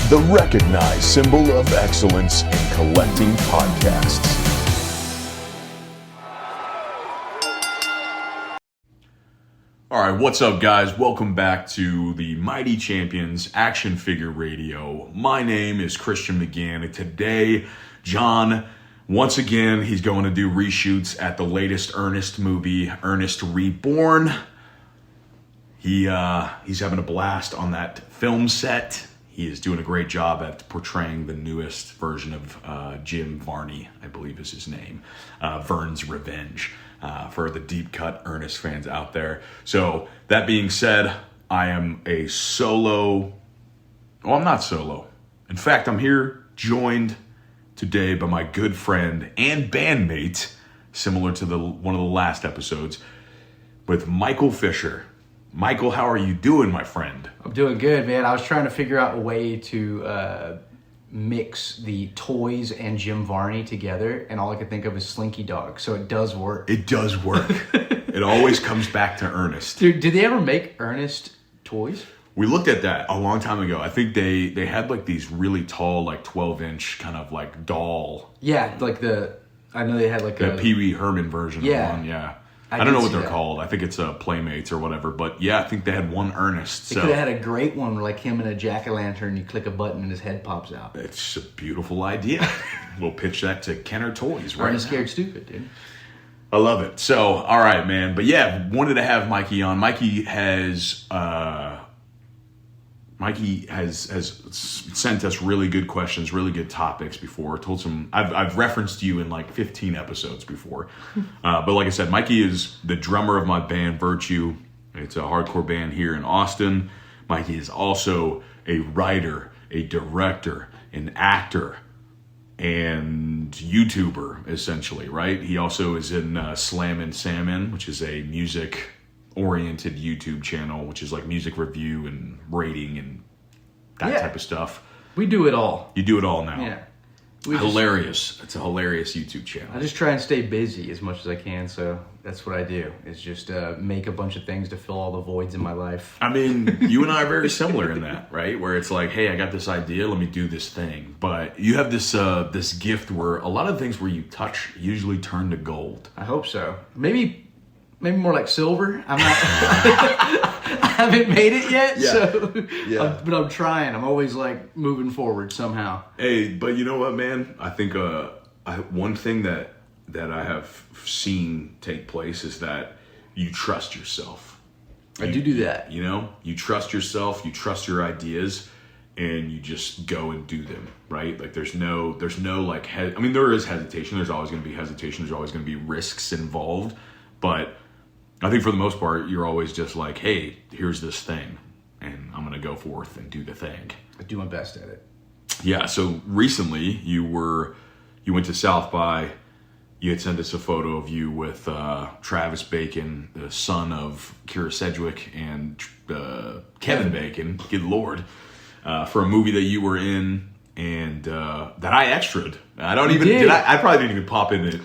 the recognized symbol of excellence in collecting podcasts. All right, what's up, guys? Welcome back to the Mighty Champions Action Figure Radio. My name is Christian McGann, and today, John, once again, he's going to do reshoots at the latest Ernest movie, Ernest Reborn. He's having a blast on that film set. He is doing a great job at portraying the newest version of Jim Varney, I believe is his name, Vern's Revenge. For the deep cut Ernest fans out there. So that being said, I am a solo. Well, I'm not solo. In fact, I'm here joined today by my good friend and bandmate, similar to one of the last episodes, with Michael Fischer. Michael, how are you doing, my friend? I'm doing good, man. I was trying to figure out a way to mix the toys and Jim Varney together, and all I could think of is Slinky Dog, so it does work. It does work. It always comes back to Ernest. Dude, did they ever make Ernest toys? We looked at that a long time ago. I think they had like these really tall, like 12-inch kind of like doll. Yeah, like I know they had like the Pee Wee Herman version of one, yeah. I don't know what they're called. I think it's Playmates or whatever. But yeah, I think they had one Ernest. They could have had a great one where like him in a jack-o'-lantern, you click a button and his head pops out. It's a beautiful idea. We'll pitch that to Kenner Toys right Ernest Scared Stupid, dude. I love it. So, all right, man. But yeah, wanted to have Mikey on. Mikey has sent us really good questions, really good topics before. I've referenced you in like 15 episodes before. But like I said, Mikey is the drummer of my band, Virtue. It's a hardcore band here in Austin. Mikey is also a writer, a director, an actor, and YouTuber, essentially, right? He also is in N Salmon, which is a music-oriented YouTube channel, which is like music review and rating and that type of stuff. We do it all. You do it all now. Yeah. Hilarious. It's a hilarious YouTube channel. I just try and stay busy as much as I can, so that's what I do. Is just make a bunch of things to fill all the voids in my life. I mean, you and I are very similar in that, right? Where it's like, hey, I got this idea, let me do this thing. But you have this gift where a lot of things where you touch usually turn to gold. I hope so. Maybe more like silver. I'm not. I haven't made it yet, but I'm trying. I'm always like moving forward somehow. Hey, but you know what, man? I think one thing that I have seen take place is that you trust yourself. I do that. You know, you trust yourself, you trust your ideas, and you just go and do them, right? Like there's no like, there is hesitation. There's always going to be hesitation. There's always going to be risks involved, but I think for the most part, you're always just like, hey, here's this thing, and I'm going to go forth and do the thing. I do my best at it. Yeah, so recently you went to South by. You had sent us a photo of you with Travis Bacon, the son of Kira Sedgwick, and Kevin Bacon, good Lord, for a movie that you were in and that I extra'd. I probably didn't even pop in it.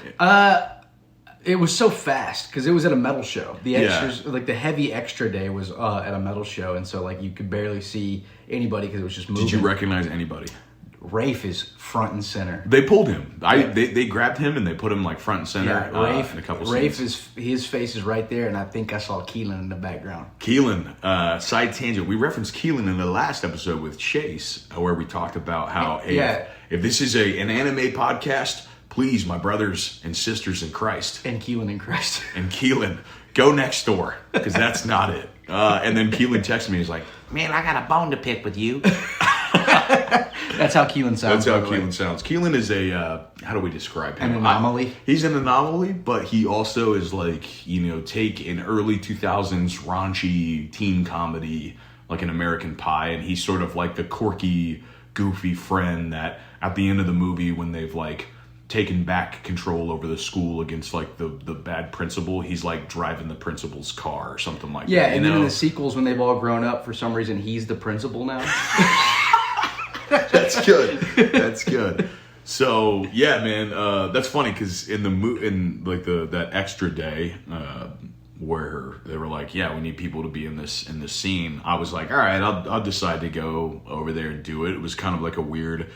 It was so fast because it was at a metal show. The extras, like the heavy extra day, was at a metal show, and so like you could barely see anybody because it was just moving. Did you recognize anybody? Rafe is front and center. They pulled him. They grabbed him and they put him like front and center. Yeah, Rafe. In a couple Rafe scenes. his face is right there, and I think I saw Keelan in the background. Keelan, side tangent. We referenced Keelan in the last episode with Chase, where we talked about how if this is an anime podcast. Please, my brothers and sisters in Christ. And Keelan in Christ. And Keelan, go next door, because that's not it. And then Keelan texted me, he's like, man, I got a bone to pick with you. That's how Keelan sounds. That's how Keelan sounds. Keelan is how do we describe him? An anomaly. He's an anomaly, but he also is like, take an early 2000s raunchy teen comedy, like an American Pie, and he's sort of like the quirky, goofy friend that at the end of the movie when they've like taken back control over the school against like the bad principal, he's like driving the principal's car or something like that. Yeah, and then in the sequels when they've all grown up, for some reason he's the principal now. That's good. That's good. So yeah, man, that's funny because in that extra day, where they were like, yeah, we need people to be in this scene. I was like, all right, I'll decide to go over there and do it. It was kind of like a weird.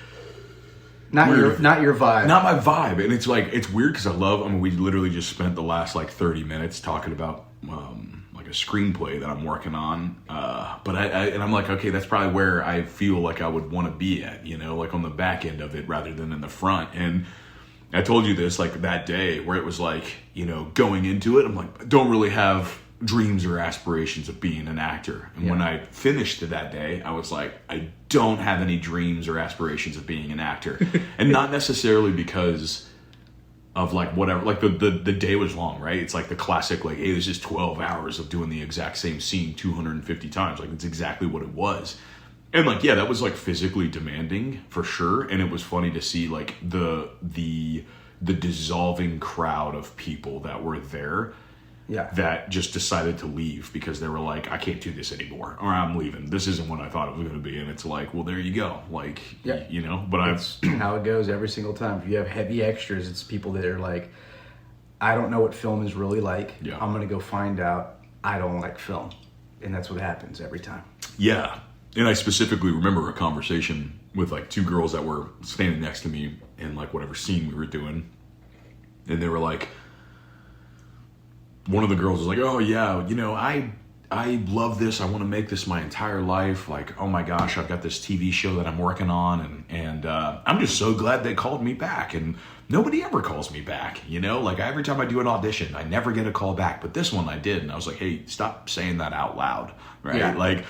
Not your vibe. Not my vibe. And it's like, it's weird because we literally just spent the last like 30 minutes talking about like a screenplay that I'm working on. But I'm like, okay, that's probably where I feel like I would want to be at, like on the back end of it rather than in the front. And I told you this like that day where it was like, going into it, I'm like, I don't really have dreams or aspirations of being an actor. And when I finished that day, I was like, I don't have any dreams or aspirations of being an actor. And not necessarily because of like whatever, like the day was long, right? It's like the classic, like, hey, this is 12 hours of doing the exact same scene 250 times. Like, it's exactly what it was. And like, yeah, that was like physically demanding for sure. And it was funny to see like the dissolving crowd of people that were there. Yeah. That just decided to leave because they were like, I can't do this anymore, or I'm leaving. This isn't what I thought it was going to be. And it's like, well, there you go. Like, but that's how it goes every single time. If you have heavy extras, it's people that are like, I don't know what film is really like. Yeah. I'm going to go find out. I don't like film. And that's what happens every time. Yeah. And I specifically remember a conversation with like two girls that were standing next to me in like whatever scene we were doing. And they were like, one of the girls was like, oh yeah, I love this. I want to make this my entire life. Like, oh my gosh, I've got this TV show that I'm working on. And I'm just so glad they called me back. And nobody ever calls me back, Like every time I do an audition, I never get a call back. But this one I did. And I was like, hey, stop saying that out loud, right? Yeah. Like,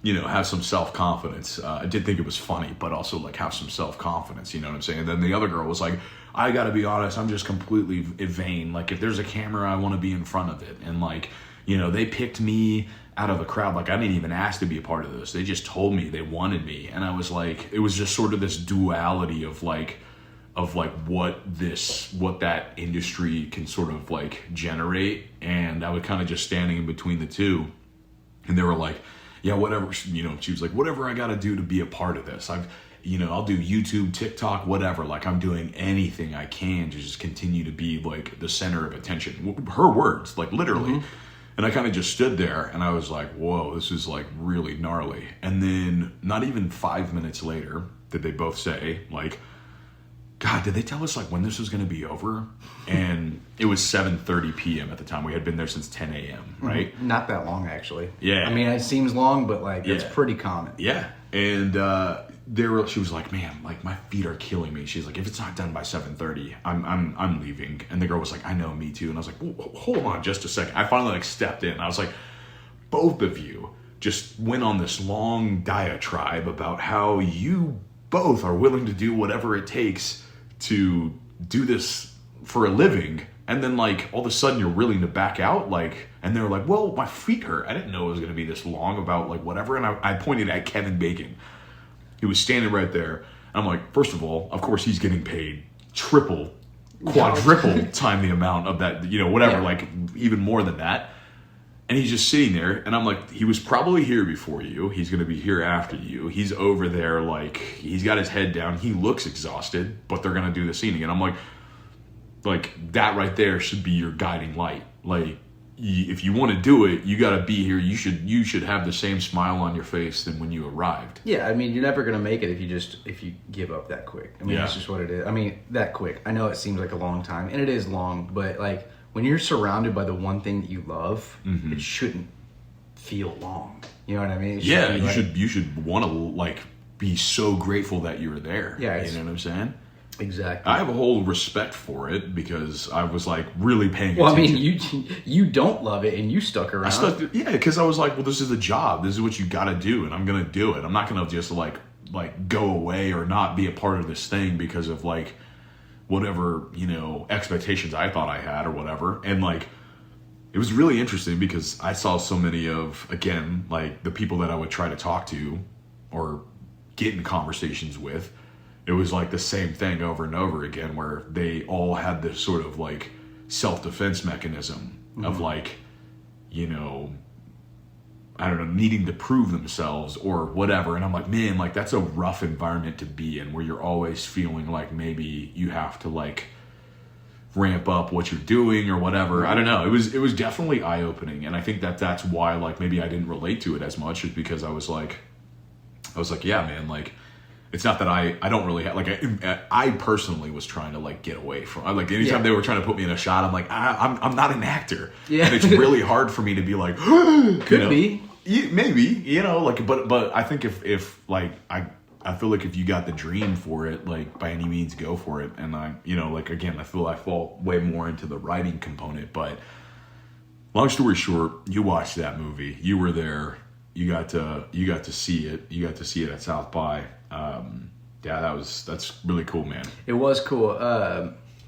have some self-confidence. I did think it was funny, but also like have some self-confidence, you know what I'm saying? And then the other girl was like, I gotta be honest, I'm just completely vain. Like if there's a camera, I want to be in front of it. And like, they picked me out of a crowd. Like I didn't even ask to be a part of this. They just told me they wanted me. And I was like, it was just sort of this duality of what that industry can sort of like generate. And I was kind of just standing in between the two. And they were like, yeah, whatever, she was like, whatever I got to do to be a part of this. I'll do YouTube, TikTok, whatever. Like I'm doing anything I can to just continue to be like the center of attention. Her words, like literally. Mm-hmm. And I kind of just stood there and I was like, whoa, this is like really gnarly. And then not even 5 minutes later did they both say like, God, did they tell us like when this was going to be over? And it was 7:30 p.m. at the time. We had been there since 10 a.m., right? Not that long, actually. Yeah. I mean, it seems long, but like it's pretty common. Yeah. And she was like, man, like my feet are killing me. She's like, if it's not done by 7:30, I'm leaving. And the girl was like, I know, me too. And I was like, hold on just a second. I finally like stepped in. I was like, both of you just went on this long diatribe about how you both are willing to do whatever it takes to do this for a living, and then like all of a sudden you're willing to back out, like, and they were like, well, my feet hurt. I didn't know it was going to be this long about like whatever. And I pointed at Kevin Bacon. He was standing right there. I'm like, first of all, of course he's getting paid triple, quadruple time the amount of that, whatever, like even more than that. And he's just sitting there, and I'm like, he was probably here before you. He's going to be here after you. He's over there, like, he's got his head down. He looks exhausted, but they're going to do the scene again. I'm like, that right there should be your guiding light. Like, if you want to do it, you got to be here. You should have the same smile on your face than when you arrived. Yeah, I mean, you're never going to make it if you give up that quick. I mean, that's just what it is. I mean, that quick. I know it seems like a long time, and it is long, but like, when you're surrounded by the one thing that you love, mm-hmm. It shouldn't feel long. You know what I mean? You should want to like be so grateful that you were there. Yeah, you know what I'm saying? Exactly. I have a whole respect for it because I was like really paying attention. Well, I mean, you don't love it and you stuck around. Because I was like, well, this is a job. This is what you got to do, and I'm gonna do it. I'm not gonna just like go away or not be a part of this thing because of like whatever, expectations I thought I had or whatever. And like, it was really interesting because I saw so many of, again, like the people that I would try to talk to or get in conversations with. It was like the same thing over and over again where they all had this sort of like self-defense mechanism mm-hmm. of like, I don't know, needing to prove themselves or whatever. And I'm like, man, like that's a rough environment to be in where you're always feeling like maybe you have to like ramp up what you're doing or whatever. I don't know. It was definitely eye opening, and I think that's why like maybe I didn't relate to it as much, is because I was like, yeah, man, like it's not that I don't really have, like I personally was trying to like get away from, like anytime they were trying to put me in a shot, I'm like I'm not an actor, and it's really hard for me to be like could be. Maybe, like, but I think if like, I feel like if you got the dream for it, like by any means go for it. And I, like, again, I feel I fall way more into the writing component, but long story short, you watched that movie, you were there, you got to see it. You got to see it at South by. That's really cool, man. It was cool.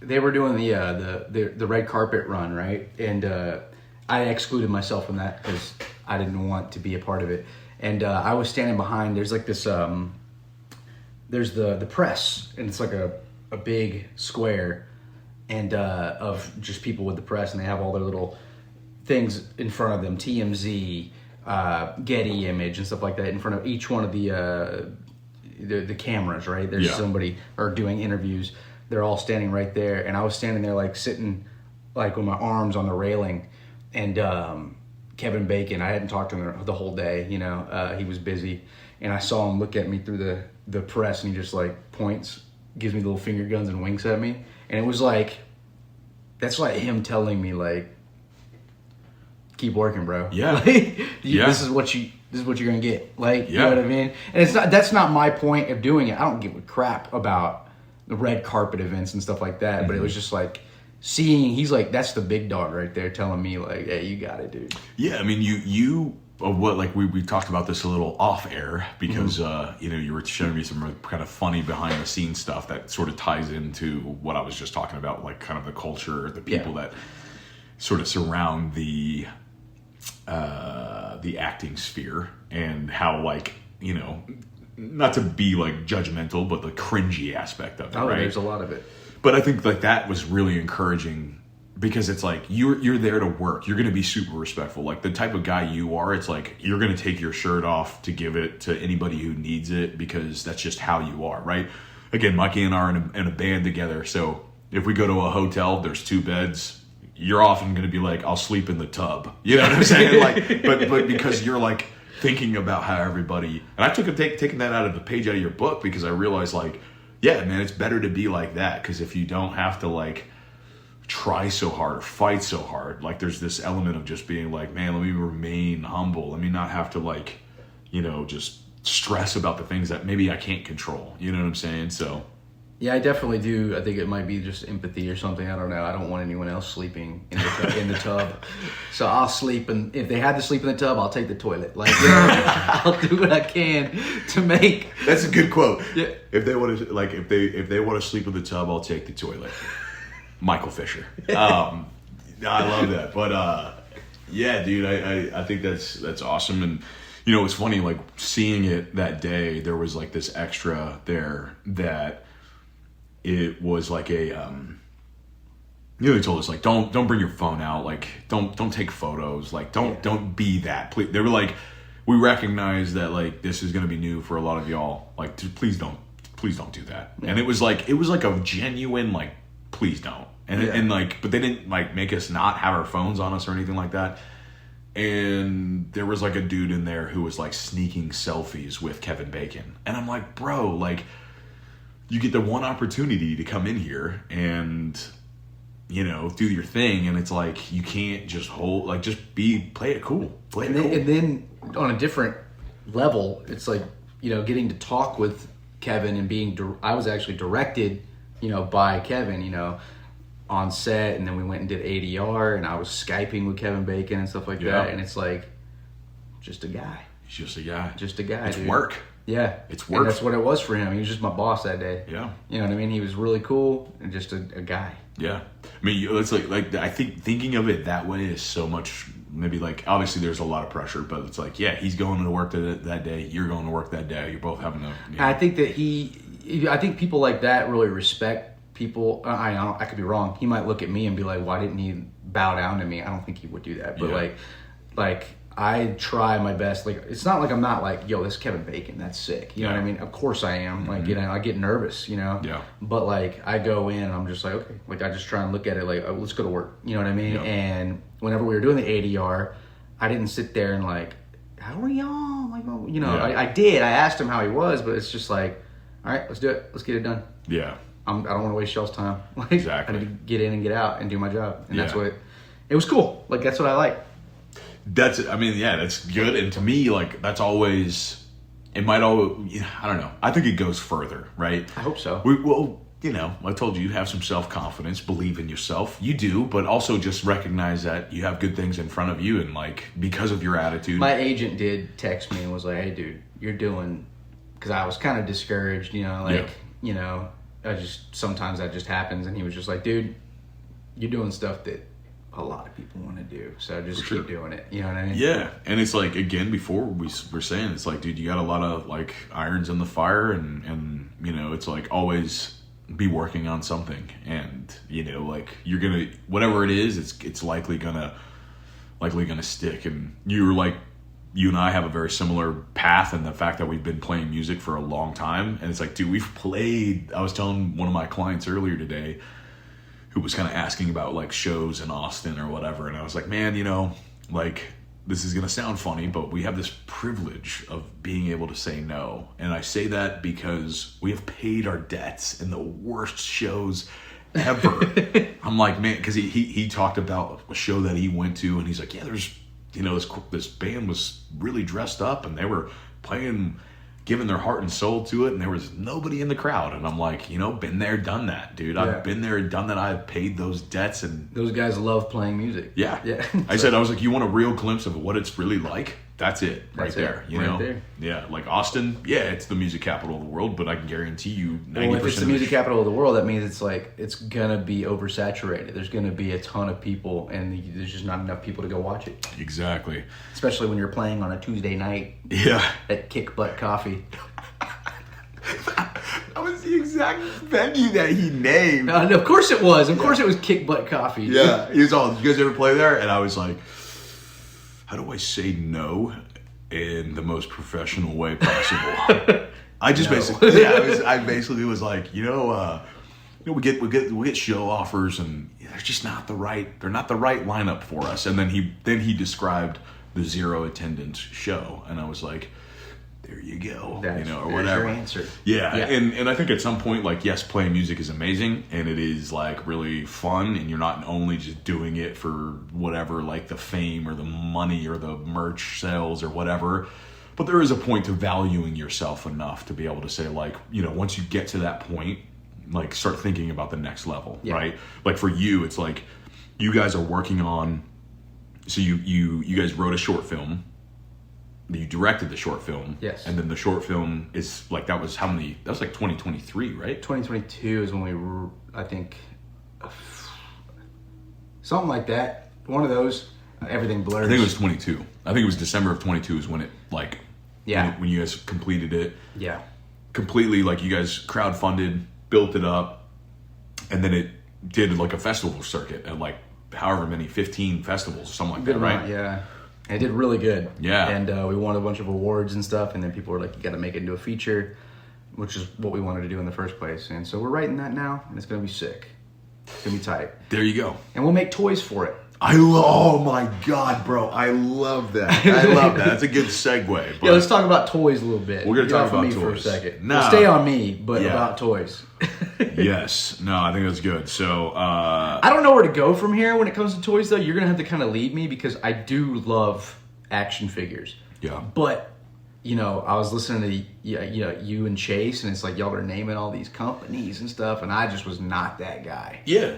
They were doing the red carpet run, right? And, I excluded myself from that because I didn't want to be a part of it. And I was standing behind. There's like this. There's the press, and it's like a big square, and of just people with the press, and they have all their little things in front of them, TMZ, Getty Image, and stuff like that in front of each one of the cameras. Right, there's somebody or doing interviews. They're all standing right there, and I was standing there like sitting like with my arms on the railing. And Kevin Bacon, I hadn't talked to him the whole day, he was busy. And I saw him look at me through the press, and he just like points, gives me little finger guns and winks at me. And it was like, that's like him telling me like, keep working, bro. Yeah. Like, this is what you're going to get. Like, you know what I mean? And that's not my point of doing it. I don't give a crap about the red carpet events and stuff like that. Mm-hmm. But it was just like, he's like, that's the big dog right there telling me like, hey, you got it, dude. Yeah, I mean, you what, like we talked about this a little off air because you were showing me some kind of funny behind the scenes stuff that sort of ties into what I was just talking about, like kind of the culture, the people that sort of surround the acting sphere, and how, like, not to be like judgmental, but the cringy aspect of it. Oh, right? There's a lot of it. But I think like that was really encouraging, because it's like you're there to work. You're going to be super respectful. Like the type of guy you are, it's like you're going to take your shirt off to give it to anybody who needs it, because that's just how you are, right? Again, Mikey and I are in a band together, so if we go to a hotel, there's 2 beds. You're often going to be like, I'll sleep in the tub. You know what I'm saying? Like, but because you're like thinking about how everybody. And I taking that out of the page out of your book, because I realized like, yeah, man, it's better to be like that, because if you don't have to like try so hard or fight so hard, like there's this element of just being like, man, let me remain humble. Let me not have to like, just stress about the things that maybe I can't control. You know what I'm saying? So. Yeah, I definitely do. I think it might be just empathy or something. I don't know. I don't want anyone else sleeping in the tub. So I'll sleep, and if they had to sleep in the tub, I'll take the toilet. Like, I'll do what I can to make. That's a good quote. Yeah. If they want to, like, if they want to sleep in the tub, I'll take the toilet. Michael Fischer. I love that. But yeah, dude, I think that's awesome. And it's funny, like seeing it that day. There was like this extra there that. It was like a, they told us like, don't bring your phone out. Like, don't take photos. Like, don't be that. Please. They were like, we recognize that like, this is going to be new for a lot of y'all. Like, please don't do that. Yeah. And it was like a genuine, like, please don't. And like, but they didn't like make us not have our phones on us or anything like that. And there was like a dude in there who was like sneaking selfies with Kevin Bacon. And I'm like, bro, like, you get the one opportunity to come in here and, do your thing. And it's like, you can't just play it cool. And then on a different level, it's like, getting to talk with Kevin and I was actually directed, by Kevin, on set. And then we went and did ADR, and I was Skyping with Kevin Bacon and stuff like that. And it's like, just a guy. He's just a guy. Just a guy, It's dude. work. Yeah. It's work. And that's what it was for him. He was just my boss that day. Yeah. You know what I mean? He was really cool and just a guy. Yeah. I mean, it's like I think thinking of it that way is so much, maybe like, obviously there's a lot of pressure, but it's like, yeah, he's going to work that day. You're going to work that day. You're both having to. I think that I think people like that really respect people. I could be wrong. He might look at me and be like, why didn't he bow down to me? I don't think he would do that. But like I try my best. Like, it's not like I'm not like, yo, this is Kevin Bacon. That's sick. You know what I mean? Of course I am. Like, you know, I get nervous, you know? Yeah. But, like, I go in and I'm just like, okay. Like, I just try and look at it like, oh, let's go to work. You know what I mean? Yeah. And whenever we were doing the ADR, I didn't sit there and, like, how are y'all? Like, you know, I did. I asked him how he was, but it's just like, all right, let's do it. Let's get it done. Yeah. I don't want to waste y'all's time. Like, Exactly. I need to get in and get out and do my job. And that's what, it was cool. Like, that's what I like. That's good. And to me, like, that's always, it might always, I don't know. I think it goes further, right? I hope so. Well, you know, I told you have some self-confidence, believe in yourself. You do, but also just recognize that you have good things in front of you, and, like, because of your attitude. My agent did text me and was like, hey, dude, you're doing, because I was kind of discouraged, you know, like, you know, sometimes that just happens. And he was just like, dude, you're doing stuff that a lot of people want to do, so just keep doing it. You know what I mean? Yeah, and it's like, again, before we were saying, it's like, dude, you got a lot of, like, irons in the fire, and you know, it's like, always be working on something, and, you know, like, you're gonna, whatever it is, it's likely gonna stick. And you and I have a very similar path, and the fact that we've been playing music for a long time, and it's like, dude, we've played, I was telling one of my clients earlier today, who was kind of asking about, like, shows in Austin or whatever. And I was like, man, you know, like, this is going to sound funny, but we have this privilege of being able to say no. And I say that because we have paid our debts in the worst shows ever. I'm like, man, because he talked about a show that he went to, and he's like, yeah, there's, you know, this band was really dressed up, and they were playing, giving their heart and soul to it, and there was nobody in the crowd. And I'm like, you know, been there, done that, dude. I've been there and done that. I've paid those debts, and those guys love playing music. Yeah. I was like, you want a real glimpse of what it's really like? That's it, right there. You know, there. Yeah, like Austin. Yeah, it's the music capital of the world, but I can guarantee you, 90%. Well, if it's the music capital of the world, that means it's like, it's gonna be oversaturated. There's gonna be a ton of people, and there's just not enough people to go watch it. Exactly. Especially when you're playing on a Tuesday night. Yeah. At Kick Butt Coffee. That was the exact venue that he named. Of course it was. Of course it was Kick Butt Coffee. Yeah. He was all, did you guys ever play there? And I was like, how do I say no in the most professional way possible? I just basically was like, you know, we get show offers, and they're just not the right lineup for us. And then he described the 0 attendance show, and I was like, there you go, you know, or whatever. Your answer. Yeah. And I think at some point, like, yes, playing music is amazing, and it is, like, really fun, and you're not only just doing it for whatever, like, the fame or the money or the merch sales or whatever, but there is a point to valuing yourself enough to be able to say, like, you know, once you get to that point, like, start thinking about the next level, right? Like, for you, it's like, you guys are working on, so you guys wrote a short film. You directed the short film. Yes. And then the short film is, like, that was like 2023, right? 2022 is when we, I think, something like that. One of those, everything blurs. I think it was 22. I think it was December of 22 is when it, like, when you guys completed it. Yeah. Completely, like, you guys crowdfunded, built it up, and then it did, like, a festival circuit at, like, however many, 15 festivals or something like that, right? Yeah. And it did really good. Yeah. And we won a bunch of awards and stuff, and then people were like, you got to make it into a feature, which is what we wanted to do in the first place. And so we're writing that now, and it's going to be sick. It's going to be tight. There you go. And we'll make toys for it. Oh my God, bro. I love that. That's a good segue. But yeah, let's talk about toys a little bit. We're going to talk about me toys for a second. No. We'll stay on me, but about toys. Yes. No, I think that's good. So, I don't know where to go from here when it comes to toys, though. You're going to have to kind of lead me, because I do love action figures. Yeah. But, you know, I was listening to you and Chase, and it's like y'all are naming all these companies and stuff, and I just was not that guy. Yeah.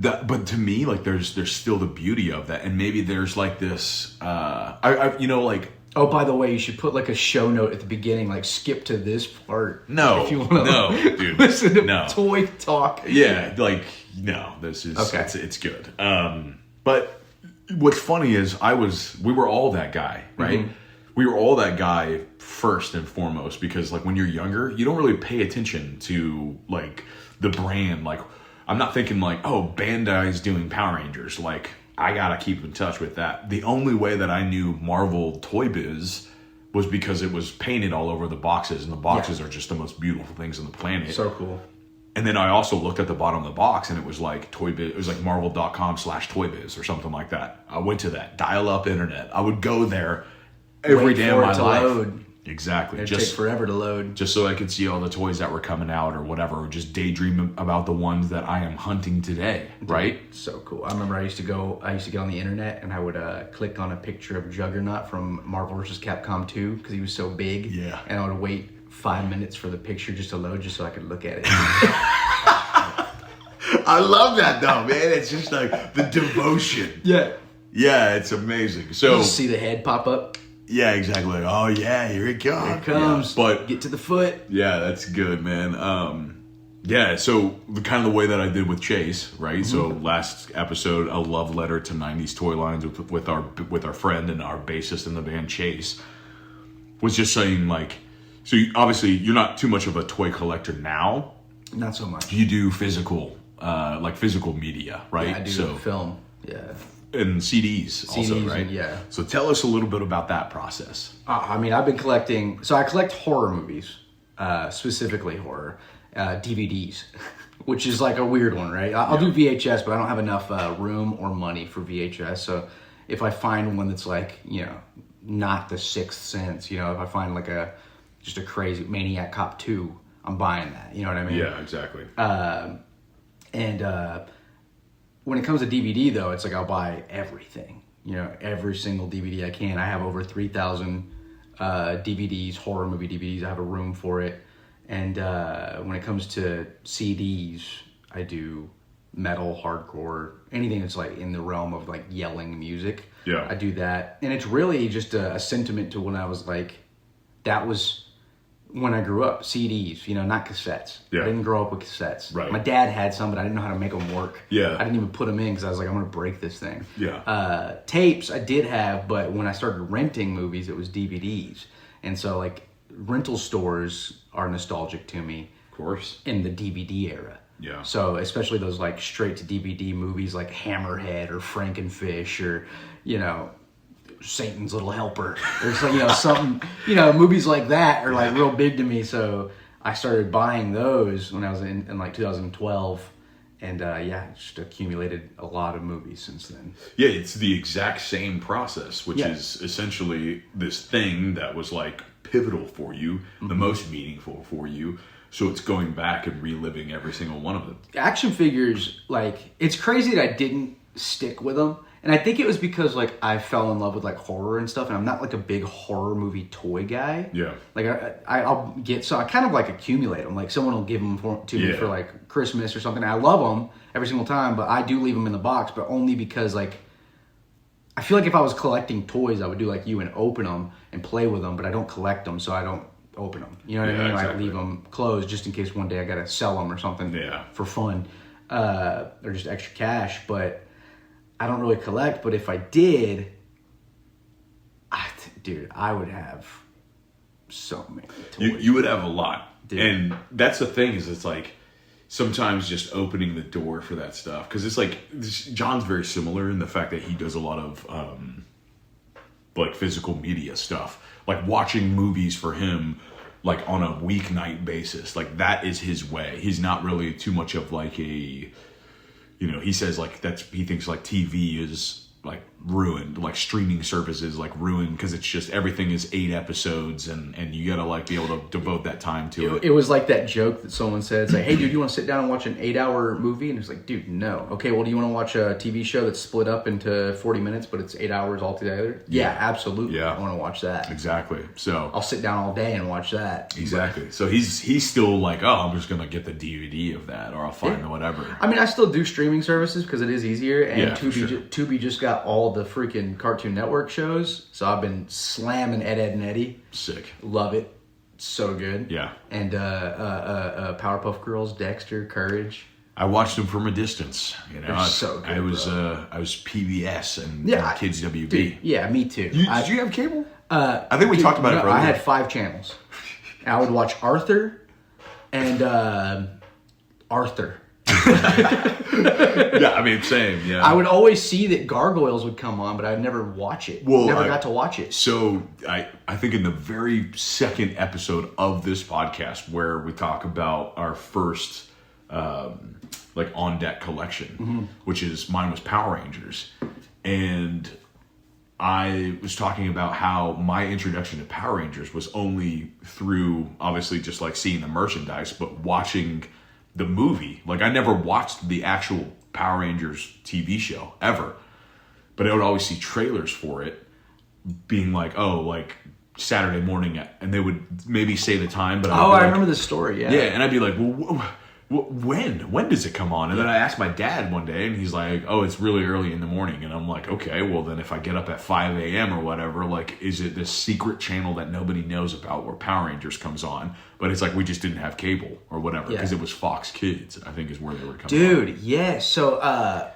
But to me, like, there's still the beauty of that. And maybe there's, like, this, like, oh, by the way, you should put, like, a show note at the beginning, like, skip to this part. No, if you want to dude, listen to toy talk. Yeah, like, no, this is, okay. It's good. But what's funny is we were all that guy, right? Mm-hmm. We were all that guy first and foremost, because, like, when you're younger, you don't really pay attention to, like, the brand. Like, I'm not thinking, like, oh, Bandai's doing Power Rangers. Like, I gotta keep in touch with that. The only way that I knew Marvel ToyBiz was because it was painted all over the boxes, and the boxes are just the most beautiful things on the planet. So cool. And then I also looked at the bottom of the box, and it was like ToyBiz. It was like marvel.com/ToyBiz or something like that. I went to that dial-up internet. I would go there every day of my life. Load. Exactly. It'd take forever to load. Just so I could see all the toys that were coming out or whatever, or just daydream about the ones that I am hunting today, right? So cool. I remember I used to get on the internet and I would click on a picture of Juggernaut from Marvel vs. Capcom 2 because he was so big. Yeah. And I would wait 5 minutes for the picture just to load just so I could look at it. I love that though, man. It's just like the devotion. Yeah. Yeah, it's amazing. So you see the head pop up. Yeah, exactly. Like, oh yeah, here it comes. Here it comes. Yeah, but get to the foot. Yeah, that's good, man. Yeah, so the kind of the way that I did with Chase, right? So last episode, a love letter to 90s toy lines with our friend and our bassist in the band Chase was just saying like, so obviously you're not too much of a toy collector now. Not so much. You do physical, like physical media, right? Yeah, I do film. Yeah. And CDs also, right? Yeah. So tell us a little bit about that process. I mean, I've been collecting. So I collect horror movies, specifically horror DVDs, which is like a weird one, right? I'll do VHS, but I don't have enough room or money for VHS. So if I find one that's like, not The Sixth Sense, if I find like just a crazy Maniac Cop 2, I'm buying that. You know what I mean? Yeah, exactly. When it comes to DVD, though, it's like I'll buy everything. Every single DVD I can. I have over 3,000 DVDs, horror movie DVDs. I have a room for it. And when it comes to CDs, I do metal, hardcore, anything that's like in the realm of like yelling music. Yeah. I do that. And it's really just a sentiment to when I was like, that was when I grew up, CDs, not cassettes. Yeah. I didn't grow up with cassettes. Right. My dad had some, but I didn't know how to make them work. Yeah. I didn't even put them in because I was like, I'm going to break this thing. Yeah. Tapes I did have, but when I started renting movies, it was DVDs. And so like rental stores are nostalgic to me. Of course. In the DVD era. Yeah. So especially those like straight to DVD movies like Hammerhead or Frankenfish or, Satan's Little Helper. There's like, something, movies like that are like real big to me. So I started buying those when I was in like 2012. And just accumulated a lot of movies since then. Yeah, it's the exact same process, which is essentially this thing that was like pivotal for you, the most meaningful for you. So it's going back and reliving every single one of them. Action figures, like, it's crazy that I didn't stick with them. And I think it was because, like, I fell in love with, like, horror and stuff, and I'm not, like, a big horror movie toy guy. Yeah. Like, I'll get, so I kind of, like, accumulate them. Like, someone will give them to me for, like, Christmas or something. I love them every single time, but I do leave them in the box, but only because, like, I feel like if I was collecting toys, I would do like you and open them and play with them, but I don't collect them, so I don't open them. You know what I mean? Exactly. I leave them closed just in case one day I got to sell them or something for fun or just extra cash, but I don't really collect, but if I did, I would have so many toys. You would have a lot. Dude. And that's the thing is it's like sometimes just opening the door for that stuff. Because it's like, John's very similar in the fact that he does a lot of like physical media stuff. Like watching movies for him like on a weeknight basis. Like that is his way. He's not really too much of like a... he says like he thinks like TV is like ruined, like streaming services like ruined because it's just everything is 8 episodes and you gotta like be able to devote that time to it. It was like that joke that someone said, it's like, hey dude, you want to sit down and watch an 8-hour movie? And it's like, dude, no. Okay, well, do you want to watch a TV show that's split up into 40 minutes but it's 8 hours altogether? Yeah, absolutely. Yeah. I want to watch that. Exactly. So I'll sit down all day and watch that. Exactly. But, so he's still like, oh, I'm just gonna get the DVD of that, or I'll find the whatever. I mean, I still do streaming services because it is easier, and Tubi Tubi just got all the freaking Cartoon Network shows, so I've been slamming Ed, and Eddie. Sick. Love it. So good. Yeah. And Powerpuff Girls, Dexter, Courage. I watched them from a distance. They're so good, I was PBS and Kids WB. Dude, yeah, me too. Did you have cable? I think we talked about it earlier. I had 5 channels. I would watch Arthur and Arthur. Yeah, I mean, same. Yeah, I would always see that Gargoyles would come on, but I'd never watch it. Well, never got to watch it. So I think in the very second episode of this podcast, where we talk about our first like on deck collection, which is mine was Power Rangers, and I was talking about how my introduction to Power Rangers was only through obviously just like seeing the merchandise, but watching the movie. Like I never watched the actual Power Rangers TV show ever, but I would always see trailers for it being like, oh, like Saturday morning, and they would maybe say the time, but I remember the story. Yeah, and I'd be like, well, when does it come on? And then I asked my dad one day, and he's like, oh, it's really early in the morning. And I'm like, okay, well then if I get up at 5 a.m. or whatever, like, is it this secret channel that nobody knows about where Power Rangers comes on? But it's like we just didn't have cable or whatever because it was Fox Kids, I think is where they were coming on. Dude, yeah. So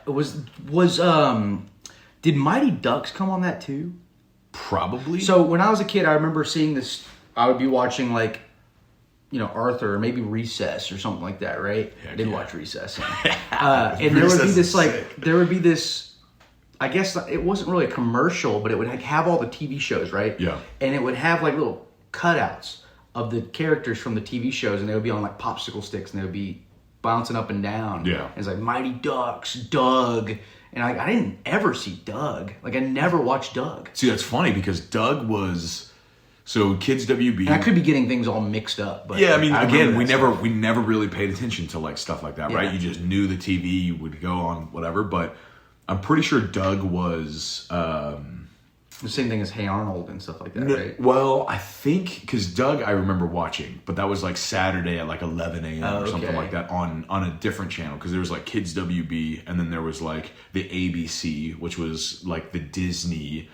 did Mighty Ducks come on that too? Probably. So when I was a kid, I remember seeing this. I would be watching like, Arthur or maybe Recess or something like that, right? I did watch Recess. And there would be this I guess it wasn't really a commercial, but it would have all the TV shows, right? Yeah. And it would have like little cutouts of the characters from the TV shows, and they would be on like popsicle sticks, and they would be bouncing up and down. Yeah. And it's like Mighty Ducks, Doug. And I didn't ever see Doug. Like I never watched Doug. See, that's funny because Doug was... So Kids WB. And I could be getting things all mixed up, but yeah, I mean, again, we never really paid attention to like stuff like that, Yeah. right? You just knew the TV would go on whatever, but I'm pretty sure Doug was the same thing as Hey Arnold and stuff like that, right? Well, I think because Doug I remember watching, but that was like Saturday at like 11 a.m. or something like that on a different channel because there was like Kids WB and then there was like the ABC, which was like the Disney.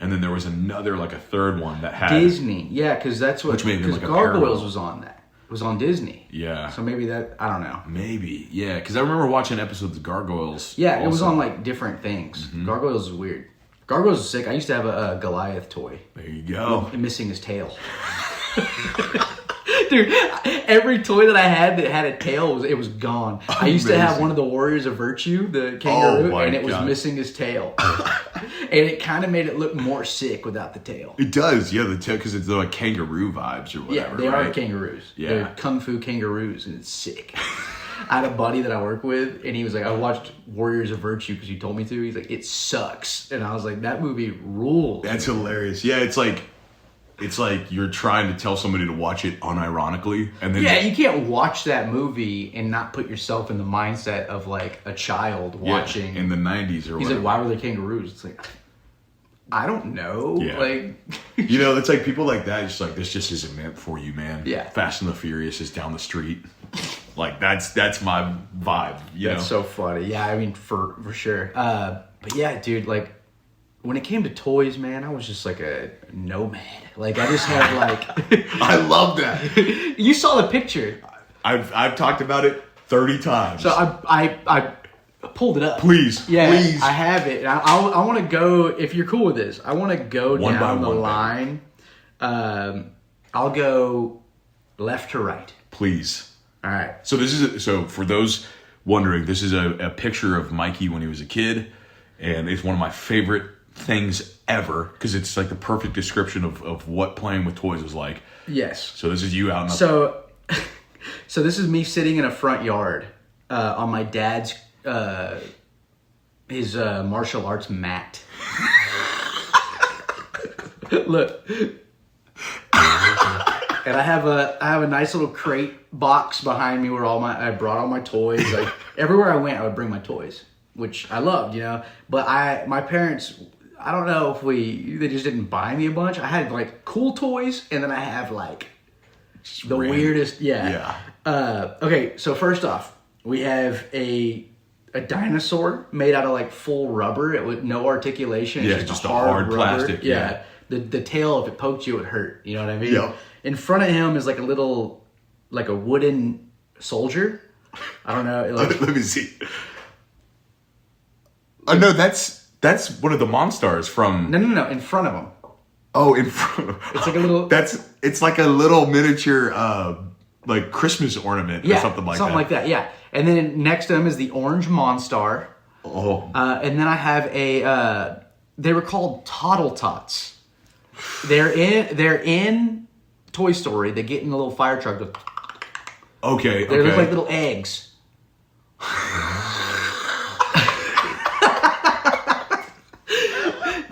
And then there was another, like a third one that had... Disney, yeah, because that's what... Which made them like a Gargoyles parallel. was on that. It was on Disney. Yeah. So maybe that... I don't know. Maybe, yeah. Because I remember watching episodes of Gargoyles. Yeah, also. it was on like different things. Gargoyles is weird. Gargoyles is sick. I used to have a Goliath toy. There you go. Missing his tail. Dude, every toy that I had that had a tail, it was gone. I used to have one of the Warriors of Virtue, the kangaroo, and it was missing his tail. And it kind of made it look more sick without the tail. It does, yeah, the tail, because it's like kangaroo vibes or whatever, Yeah, they right? are kangaroos. Yeah. They're kung fu kangaroos, and it's sick. I had a buddy that I work with, and he was like, I watched Warriors of Virtue because you told me to. He's like, it sucks. And I was like, that movie rules. That's hilarious. Yeah, it's like you're trying to tell somebody to watch it unironically, and then Yeah, you can't watch that movie and not put yourself in the mindset of like a child watching. in the 90s or He's whatever. like, why were there kangaroos? It's like, I don't know. Yeah. Like, It's like people like that. It's like this just isn't meant for you, man. Yeah. Fast and the Furious is down the street. Like that's my vibe. That's so funny. Yeah, I mean, for sure. But yeah, dude, like when it came to toys, man, I was just like a nomad. Like I just had like. I love that. You saw the picture. I've talked about it 30 times. So I pulled it up. Please, Yeah, please. I have it. I want to go, if you're cool with this, I want to go One by down the one, line. I'll go left to right. Please. All right. So so for those wondering, this is a picture of Mikey when he was a kid, and it's one of my favorite things ever because it's like the perfect description of what playing with toys is like. Yes. So this is you out in the... So this is me sitting in a front yard on my dad's his martial arts mat. Look. And I have a nice little crate box behind me where I brought all my toys. Like everywhere I went, I would bring my toys, which I loved, But my parents, I don't know if they just didn't buy me a bunch. I had like cool toys, and then I have like the weirdest. Yeah. Okay, so first off, we have a dinosaur made out of like full rubber with no articulation. Yeah, It's just a hard rubber. plastic. Yeah. The tail, if it poked you, it would hurt. You know what I mean? Yeah. In front of him is like a wooden soldier. I don't know. Let me see. No, that's one of the Monstars from... No. In front of him. Oh, in front. It's like a little... It's like a little miniature like Christmas ornament or something like that. Something like that, yeah. And then next to him is the orange Monstar. Oh. And then I have a, they were called Toddle Tots. They're in Toy Story. They get in a little fire truck. Okay. They look like little eggs.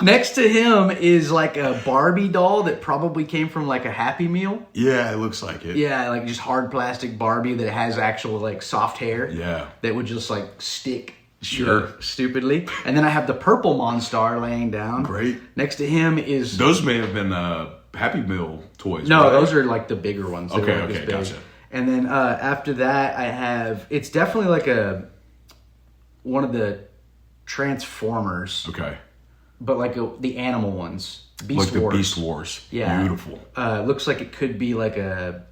Next to him is like a Barbie doll that probably came from like a Happy Meal. Yeah, it looks like it. Yeah, like just hard plastic Barbie that has actual like soft hair. Yeah. That would just like stick. Sure. Stupidly. And then I have the purple Monstar laying down. Great. Next to him is... Those may have been Happy Meal toys. No, right? those are like the bigger ones. Okay, like okay, gotcha. And then after that, I have... It's definitely like one of the Transformers. Okay. But like the animal ones. Beast Wars. The Beast Wars. Yeah. Beautiful. Looks like it could be like a...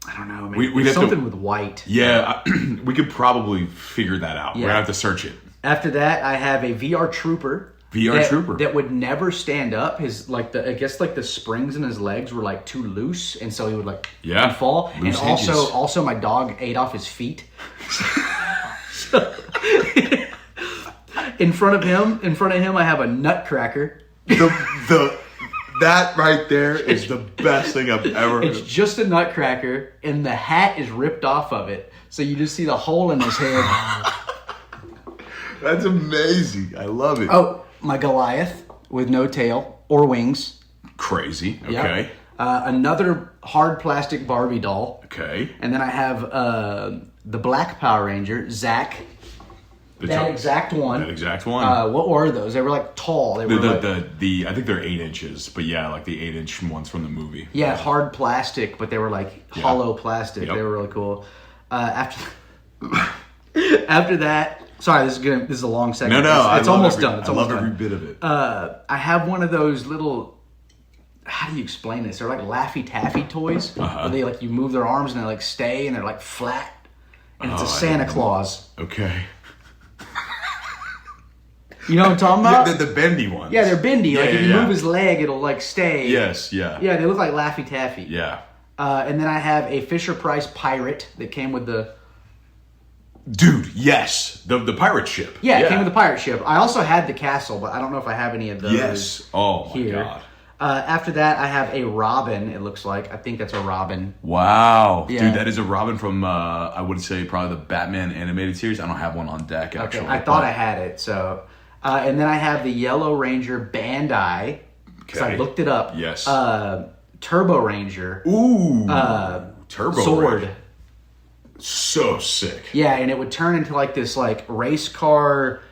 I don't know, man. Something with white. Yeah, we could probably figure that out. Yeah. We're going to have to search it. After that, I have a VR Trooper. Trooper. That would never stand up. I guess the springs in his legs were like too loose, and so he would he'd fall. Loose and hinges. also my dog ate off his feet. in front of him, I have a Nutcracker. That right there is the best thing I've ever... It's just a Nutcracker, and the hat is ripped off of it, so you just see the hole in his head. That's amazing. I love it. Oh, my Goliath with no tail or wings. Crazy. Okay. Yep. Another hard plastic Barbie doll. Okay. And then I have the Black Power Ranger, Zach. That exact one. What were those? They were like tall. They were I think they're 8 inches, but yeah, like the 8-inch ones from the movie. Yeah, hard plastic, but they were like hollow plastic. Yep. They were really cool. After that, sorry, this is a long segment. No, it's almost done. I love every bit of it. I have one of those little. How do you explain this? They're like Laffy Taffy toys. Where they you move their arms and they stay and they're like flat, and it's a Santa Claus. Okay. You know what I'm talking about? The bendy ones. Yeah, they're bendy. If you move his leg, it'll stay. Yes, yeah. Yeah, they look like Laffy Taffy. Yeah. And then I have a Fisher-Price pirate that came with the... Dude, yes. The pirate ship. Yeah, it came with the pirate ship. I also had the castle, but I don't know if I have any of those. Yes. Oh, my God. After that, I have a Robin, it looks like. I think that's a Robin. Wow. Yeah. Dude, that is a Robin from, I would say, probably the Batman animated series. I don't have one on deck, actually. Okay, I thought I had it, so... and then I have the Yellow Ranger Bandai, because I looked it up. Yes. Turbo Ranger. Ooh. Turbo Sword. Ranger. So sick. Yeah, and it would turn into this race car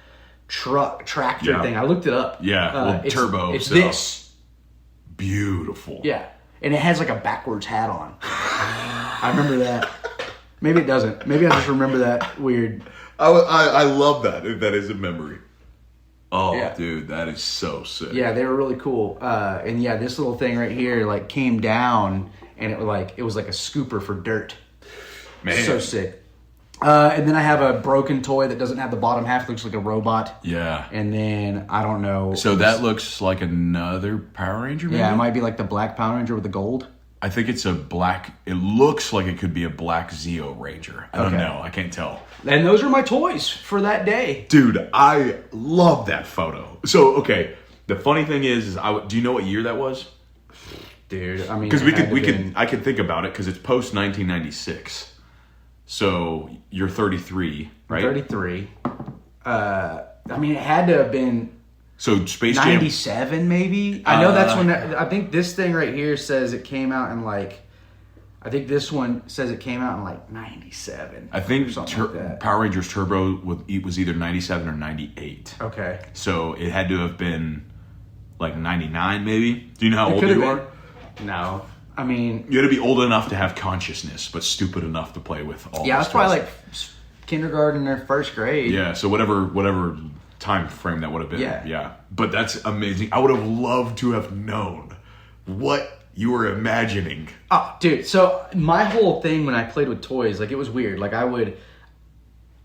tractor thing. I looked it up. Yeah, turbo. It's this. Beautiful. Yeah, and it has a backwards hat on. I remember that. Maybe it doesn't. Maybe I just remember that weird. I love that, if that is a memory. Oh, yeah. Dude, that is so sick. Yeah, they were really cool. And yeah, this little thing right here came down, and it was like a scooper for dirt. Man, so sick. And then I have a broken toy that doesn't have the bottom half; looks like a robot. Yeah. And then I don't know. So that looks like another Power Ranger. Maybe? Yeah, it might be like the black Power Ranger with the gold. I think it's a black. It looks like it could be a black Zeo Ranger. I don't know. I can't tell. And those are my toys for that day. Dude, I love that photo. So, okay, the funny thing is do you know what year that was? Dude, I mean, because I could think about it because it's post 1996. So you're 33, right? 33. I mean, it had to have been. So Space Jam 97 maybe. I know that's when. I think this thing right here says it came out in I think this one says it came out in 97. I think Power Rangers Turbo was either 97 or 98. Okay. So it had to have been 99 maybe. Do you know how old you are? No. I mean, you had to be old enough to have consciousness, but stupid enough to play with all. Yeah, that's probably kindergarten or first grade. Yeah. So whatever time frame that would have been. Yeah. But that's amazing. I would have loved to have known what you were imagining. Oh, dude. So my whole thing when I played with toys, it was weird.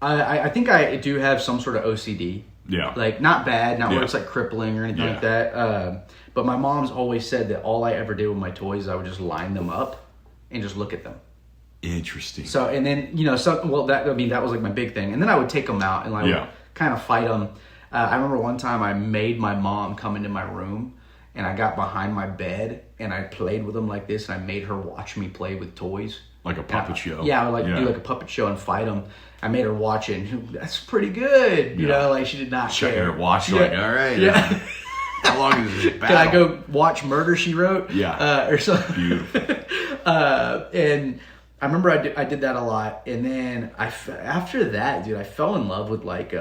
I think I do have some sort of OCD. Yeah. Not bad, not where it's crippling or anything like that. But my mom's always said that all I ever did with my toys is I would just line them up and just look at them. Interesting. So, and then, that was like my big thing. And then I would take them out and like kind of fight them. I remember one time I made my mom come into my room and I got behind my bed and I played with them like this and I made her watch me play with toys. Like a puppet show. Yeah, I would do like a puppet show and fight them. I made her watch it and that's pretty good. You know, like she did not Shut care. your watch like, all right. Yeah. How long is this battle? Can I go watch Murder, She Wrote? Yeah. Or something. Beautiful. And I remember I did that a lot. And then after that, dude, I fell in love with like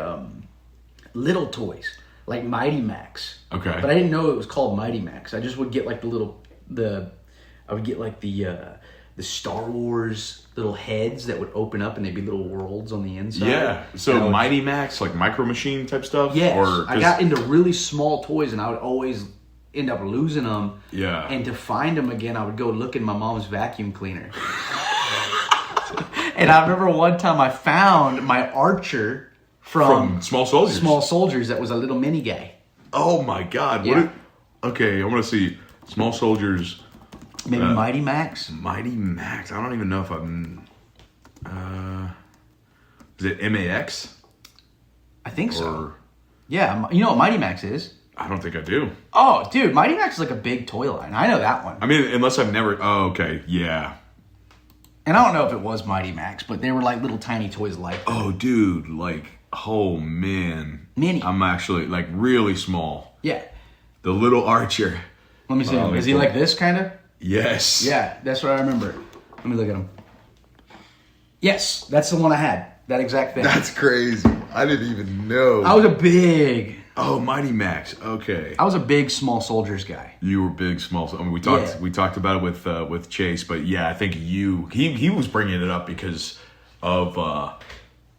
little toys. Like Mighty Max. Okay. But I didn't know it was called Mighty Max. I just would get like the Star Wars little heads that would open up and they'd be little worlds on the inside. Yeah. So Mighty Max, like Micro Machine type stuff? Yes. I got into really small toys and I would always end up losing them. Yeah. And to find them again, I would go look in my mom's vacuum cleaner. And I remember one time I found my Archer from Small Soldiers. Small Soldiers that was a little mini guy. Oh my God. Yeah. Okay, I want to see Small Soldiers. Maybe Mighty Max? Mighty Max. I don't even know if I'm... is it MAX? I think so. Yeah, you know what Mighty Max is? I don't think I do. Oh, dude, Mighty Max is like a big toy line. I know that one. I mean, unless I've never... Oh, okay. Yeah. And I don't know if it was Mighty Max, but they were like little tiny toys like that. Oh, dude. Like, oh, man. Mini. I'm actually, like, really small. Yeah. The little Archer. Let me see him. Is he like this, kind of? Yes. Yeah, that's what I remember. Let me look at him. Yes, that's the one I had. That exact thing. That's crazy. I didn't even know. I was a big... Oh, Mighty Max. Okay. I was a big Small Soldiers guy. You were big, small. I mean, we talked about it with Chase, but yeah, I think he was bringing it up because of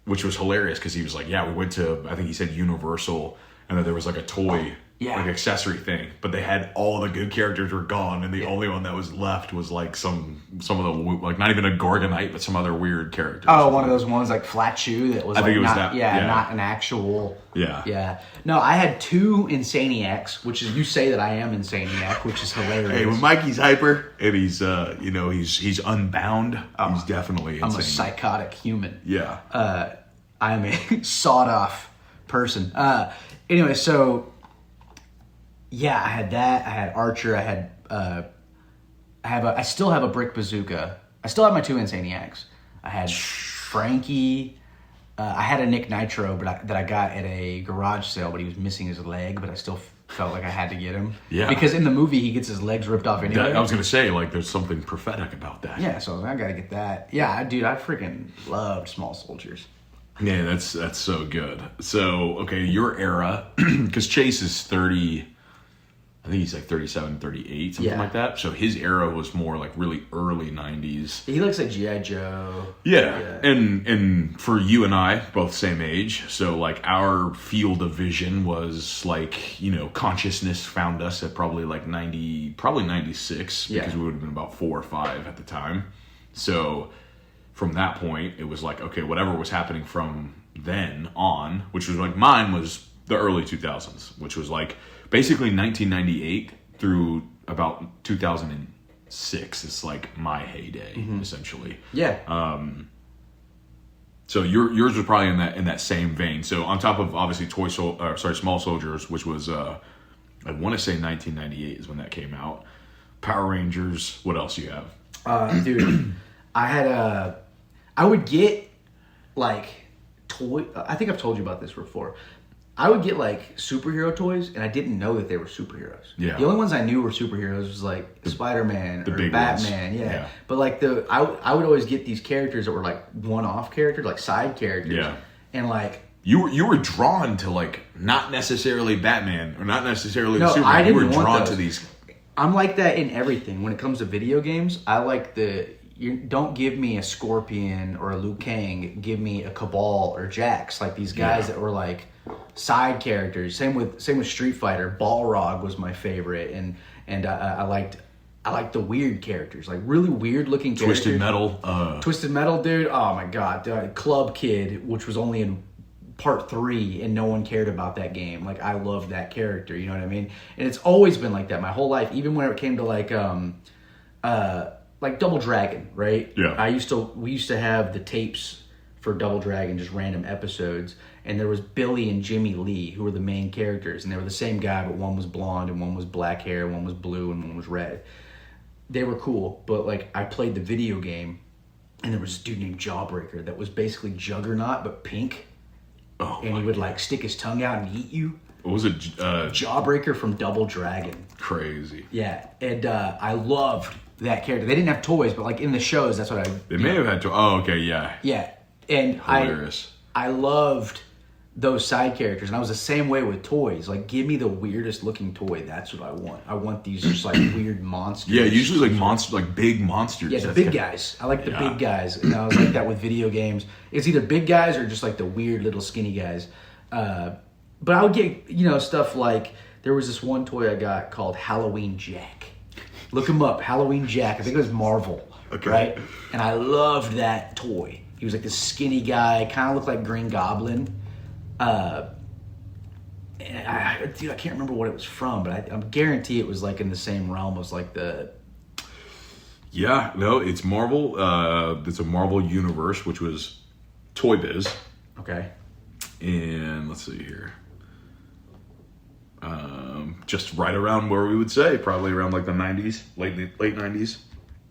which was hilarious because he was like, yeah, we went to, I think he said Universal, and then there was like a toy. Like accessory thing, but they had all the good characters were gone, and the only one that was left was like some of the, like, not even a Gorgonite, but some other weird characters. Oh, one of those ones like Flat Shoe that was, I think it was not, that. Yeah, not an actual. Yeah. No, I had two Insaniacs, which is, you say that I am Insaniac, which is hilarious. Hey, when Mikey's hyper and he's he's unbound, he's definitely insane. I'm a psychotic human. Yeah. I'm a sawed off person. Anyway, so. Yeah, I had that. I had Archer. I had. I still have a brick bazooka. I still have my two Insaniacs. I had Frankie. I had a Nick Nitro, that I got at a garage sale, but he was missing his leg. But I still felt like I had to get him. Yeah. Because in the movie, he gets his legs ripped off anyway. I was gonna say, like, there's something prophetic about that. Yeah, so I gotta get that. Yeah, dude, I freaking loved Small Soldiers. Yeah, that's so good. So, okay, your era, because Chase is 30. I think he's like 37, 38, something like that. So his era was more like really early 90s. He looks like G.I. Joe. Yeah. And for you and I, both same age. So like our field of vision was like, consciousness found us at probably like 96 because we would have been about 4 or 5 at the time. So from that point, it was like, okay, whatever was happening from then on, which was like mine was the early 2000s, which was like basically 1998 through about 2006. It's like my heyday, essentially. Yeah. So yours was probably in that same vein. So on top of obviously Small Soldiers, which was I want to say 1998 is when that came out. Power Rangers. What else do you have? Dude, I would get like toy. I think I've told you about this before. I would get like superhero toys, and I didn't know that they were superheroes. Yeah. The only ones I knew were superheroes was like Spider-Man or Batman. Yeah. But like I would always get these characters that were like one-off characters, like side characters. Yeah. And like you were drawn to like not necessarily Batman or not necessarily Superman. I didn't you were want drawn those. to these. I'm like that in everything. When it comes to video games, I like you don't give me a Scorpion or a Liu Kang. Give me a Cabal or Jax. Like these guys that were like side characters. Same with Street Fighter. Balrog was my favorite, and I liked the weird characters, like really weird looking characters. Twisted Metal, dude. Oh my god, Club Kid, which was only in part 3, and no one cared about that game. Like I loved that character. You know what I mean? And it's always been like that my whole life. Even when it came to like like Double Dragon, right? Yeah. We used to have the tapes for Double Dragon, just random episodes, and there was Billy and Jimmy Lee who were the main characters, and they were the same guy, but one was blonde and one was black hair, one was blue and one was red. They were cool, but like I played the video game, and there was a dude named Jawbreaker that was basically Juggernaut but pink, and he would like stick his tongue out and eat you. What was it? Jawbreaker from Double Dragon. Crazy. Yeah, and I loved that character. They didn't have toys, but like in the shows, that's what I. They may have had toys. Oh, okay, yeah. Yeah, and Hilarious. I loved those side characters, and I was the same way with toys. Like, give me the weirdest looking toy. That's what I want. I want these just like weird monsters. Yeah, usually like monsters, like big monsters. Yeah, the big guys. I like the big guys, and I was like that with video games. It's either big guys or just like the weird little skinny guys. But I would get stuff like there was this one toy I got called Halloween Jack. Look him up, Halloween Jack. I think it was Marvel, right? And I loved that toy. He was like this skinny guy, kind of looked like Green Goblin. And I can't remember what it was from, but I guarantee it was like in the same realm as like the. Yeah, no, it's Marvel. It's a Marvel universe, which was ToyBiz. Okay. And let's see here. Just right around where we would say, probably around like the 90s, late 90s.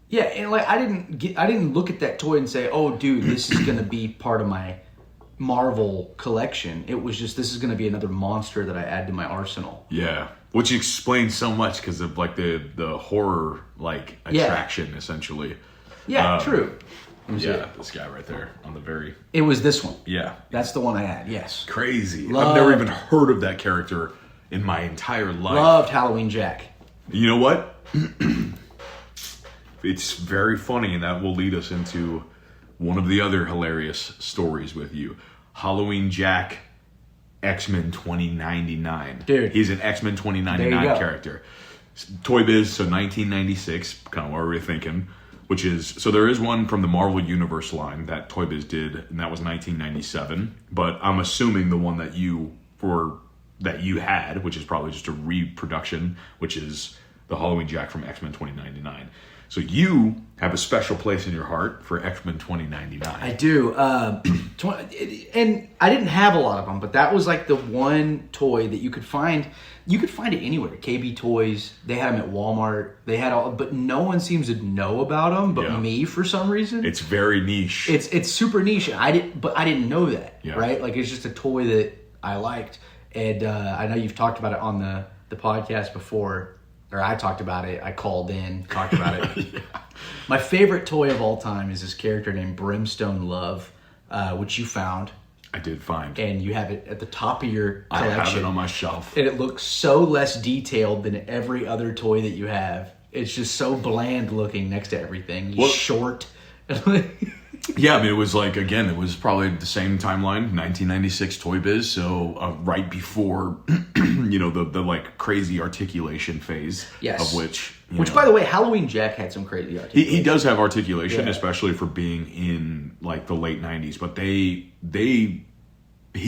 Yeah, and like I didn't look at that toy and say, "Oh, dude, this is going to be part of my Marvel collection." It was just, this is going to be another monster that I add to my arsenal. Yeah, which explains so much because of like the horror like attraction essentially. Yeah, true. Yeah, this guy right there on the very. It was this one. Yeah, that's the one I had. Yes, crazy. I've never even heard of that character in my entire life. Loved Halloween Jack. You know what? It's very funny, and that will lead us into one of the other hilarious stories with you. Halloween Jack, X-Men 2099. Dude. He's an X-Men 2099 character. ToyBiz, so 1996, kind of what we were thinking, which is, so there is one from the Marvel Universe line that ToyBiz did, and that was 1997, but I'm assuming the one that you had, which is probably just a reproduction, which is the Halloween Jack from X-Men 2099. So you have a special place in your heart for X-Men 2099. I do. And I didn't have a lot of them, but that was like the one toy that you could find. You could find it anywhere. KB Toys, they had them at Walmart. They had all, but no one seems to know about them but me for some reason. It's very niche. It's super niche. I didn't know that, right? Like it's just a toy that I liked. And I know you've talked about it on the podcast before. Or I talked about it. I called in, talked about it. My favorite toy of all time is this character named Brimstone Love, which you found. I did find. And you have it at the top of your collection. I have it on my shelf. And it looks so less detailed than every other toy that you have. It's just so bland looking next to everything. He's short. Yeah, I mean, it was like, again, it was probably the same timeline, 1996 ToyBiz, so right before, the like crazy articulation phase of which... Which, by the way, Halloween Jack had some crazy articulation. He does have articulation, especially for being in like the late 90s, but he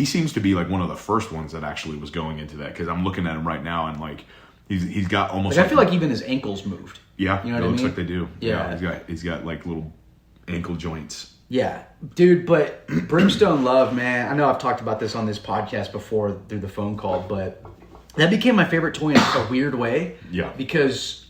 seems to be like one of the first ones that actually was going into that, because I'm looking at him right now and like, he's got almost... I feel like even his ankles moved. Yeah, you know what I mean? Looks like they do. Yeah. He's got like little... ankle joints. Yeah, dude, but Brimstone Love, man, I know I've talked about this on this podcast before through the phone call, but that became my favorite toy in a weird way. Yeah. Because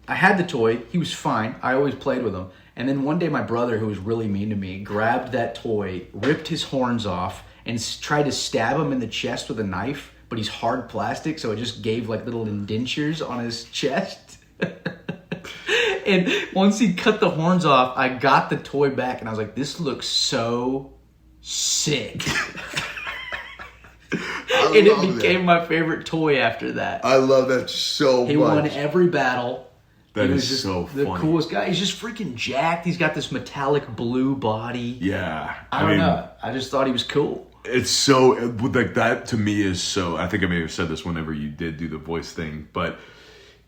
I had the toy, he was fine, I always played with him, and then one day my brother, who was really mean to me, grabbed that toy, ripped his horns off, and tried to stab him in the chest with a knife, but he's hard plastic, so it just gave like little indentures on his chest. And once he cut the horns off, I got the toy back, and I was like, this looks so sick. And it became my favorite toy after that. I love that so much. He won every battle. That is just so funny. The coolest guy. He's just freaking jacked. He's got this metallic blue body. Yeah. I don't know. I just thought he was cool. It's so, like, that to me is so, I think I may have said this whenever you did do the voice thing, but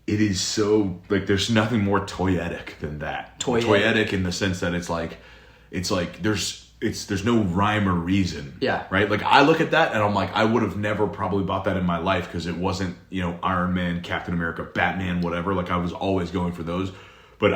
it is so, like, there's nothing more toyetic than that. Toyetic in the sense that it's like there's no rhyme or reason. Yeah. Right? Like, I look at that and I'm like, I would have never probably bought that in my life because it wasn't, Iron Man, Captain America, Batman, whatever. Like, I was always going for those. But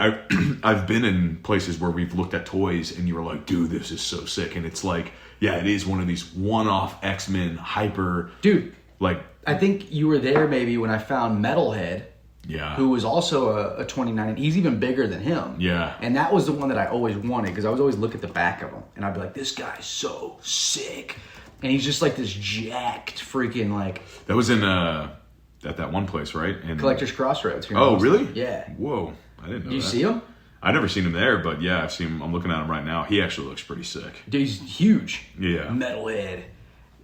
I've been in places where we've looked at toys and you were like, dude, this is so sick. And it's like, yeah, it is one of these one-off X-Men hyper... Dude. Like... I think you were there maybe when I found Metalhead. Yeah. Who was also a 29. He's even bigger than him. Yeah. And that was the one that I always wanted because I was always looking at the back of him. And I'd be like, this guy's so sick. And he's just like this jacked freaking like... That was in at that one place, right? In Collector's Crossroads. Here oh, really? Yeah. Whoa. I didn't know Do you that. see him? I've never seen him there, but yeah, I've seen him. I'm looking at him right now. He actually looks pretty sick. Dude, he's huge. Yeah. Metalhead.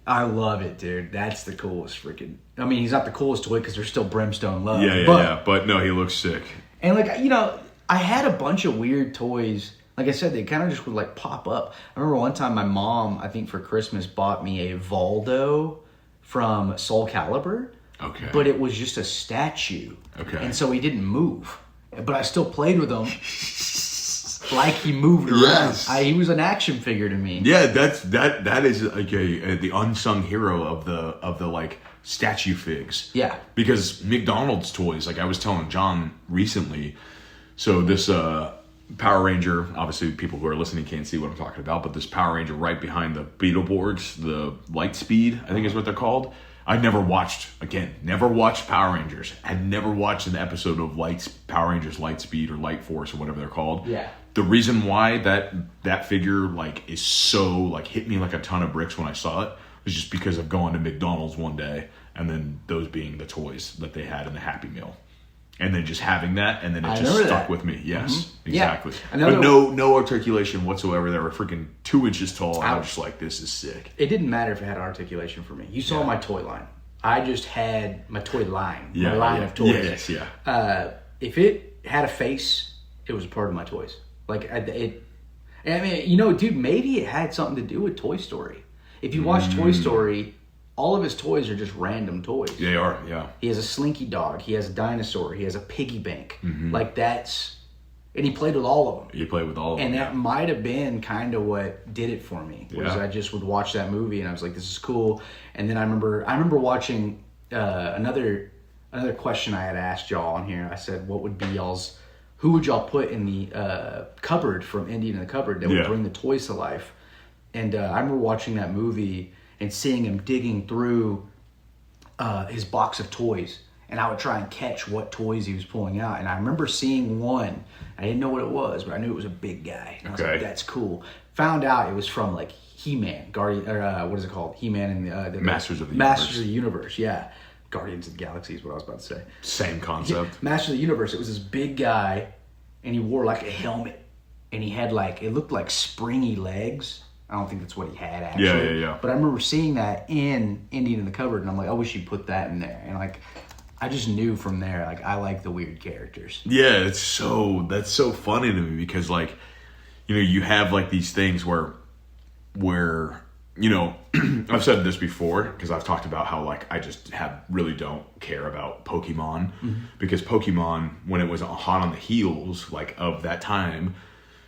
I love it, dude. That's the coolest freaking... I mean, he's not the coolest toy because there's still Brimstone Love. Yeah. But no, he looks sick. And like, you know, I had a bunch of weird toys. Like I said, they kind of just would like pop up. I remember one time my mom, I think for Christmas, bought me a Voldo from Soul Calibur. Okay. But it was just a statue. Okay. And so he didn't move. But I still played with him. Like he moved around. Yes. He was an action figure to me. Yeah, that is like the unsung hero of the like statue figs. Yeah. Because McDonald's toys, like I was telling John recently, so this Power Ranger, obviously people who are listening can't see what I'm talking about, but this Power Ranger right behind the Beetleborgs, the Lightspeed, I think is what they're called. I'd never watched Power Rangers. I'd never watched an episode of Power Rangers Lightspeed or Light Force or whatever they're called. Yeah. The reason why that figure like is so like hit me like a ton of bricks when I saw it was just because of going to McDonald's one day and then those being the toys that they had in the Happy Meal. And then just having that, and then it just stuck with me. Yes, exactly. Yeah. But no articulation whatsoever. They were freaking 2 inches tall. And I was just like, this is sick. It didn't matter if it had articulation for me. You saw my toy line. I just had my toy line. My line of toys. Yes, yeah. If it had a face, it was a part of my toys. Like, I mean, you know, dude, maybe it had something to do with Toy Story. If you watch Toy Story, all of his toys are just random toys. They are, yeah. He has a Slinky Dog. He has a dinosaur. He has a piggy bank. Like, that's... And he played with all of them. He played with all of them. And that might have been kind of what did it for me. Was I just would watch that movie and I was like, this is cool. And then I remember watching another question I had asked y'all on here. I said, what would be y'all's... Who would y'all put in the cupboard from Indian in the Cupboard that would bring the toys to life? And I remember watching that movie and seeing him digging through his box of toys. And I would try and catch what toys he was pulling out. And I remember seeing one. I didn't know what it was, but I knew it was a big guy. And I was like, that's cool. Found out it was from like He-Man, Guardian, or what is it called? He-Man and the Masters of the Masters of the Universe, yeah. Guardians of the Galaxy is what I was about to say. Same concept. Masters of the Universe, it was this big guy, and he wore like a helmet. And he had like, it looked like springy legs. I don't think that's what he had, actually. Yeah. But I remember seeing that in Indian in the Cupboard, and I'm like, I wish you'd put that in there. And like, I just knew from there, like, I like the weird characters. Yeah, that's so funny to me because, like, you know, you have like these things where you know, I've said this before because I've talked about how like I just really don't care about Pokemon because Pokemon, when it was hot on the heels like of that time,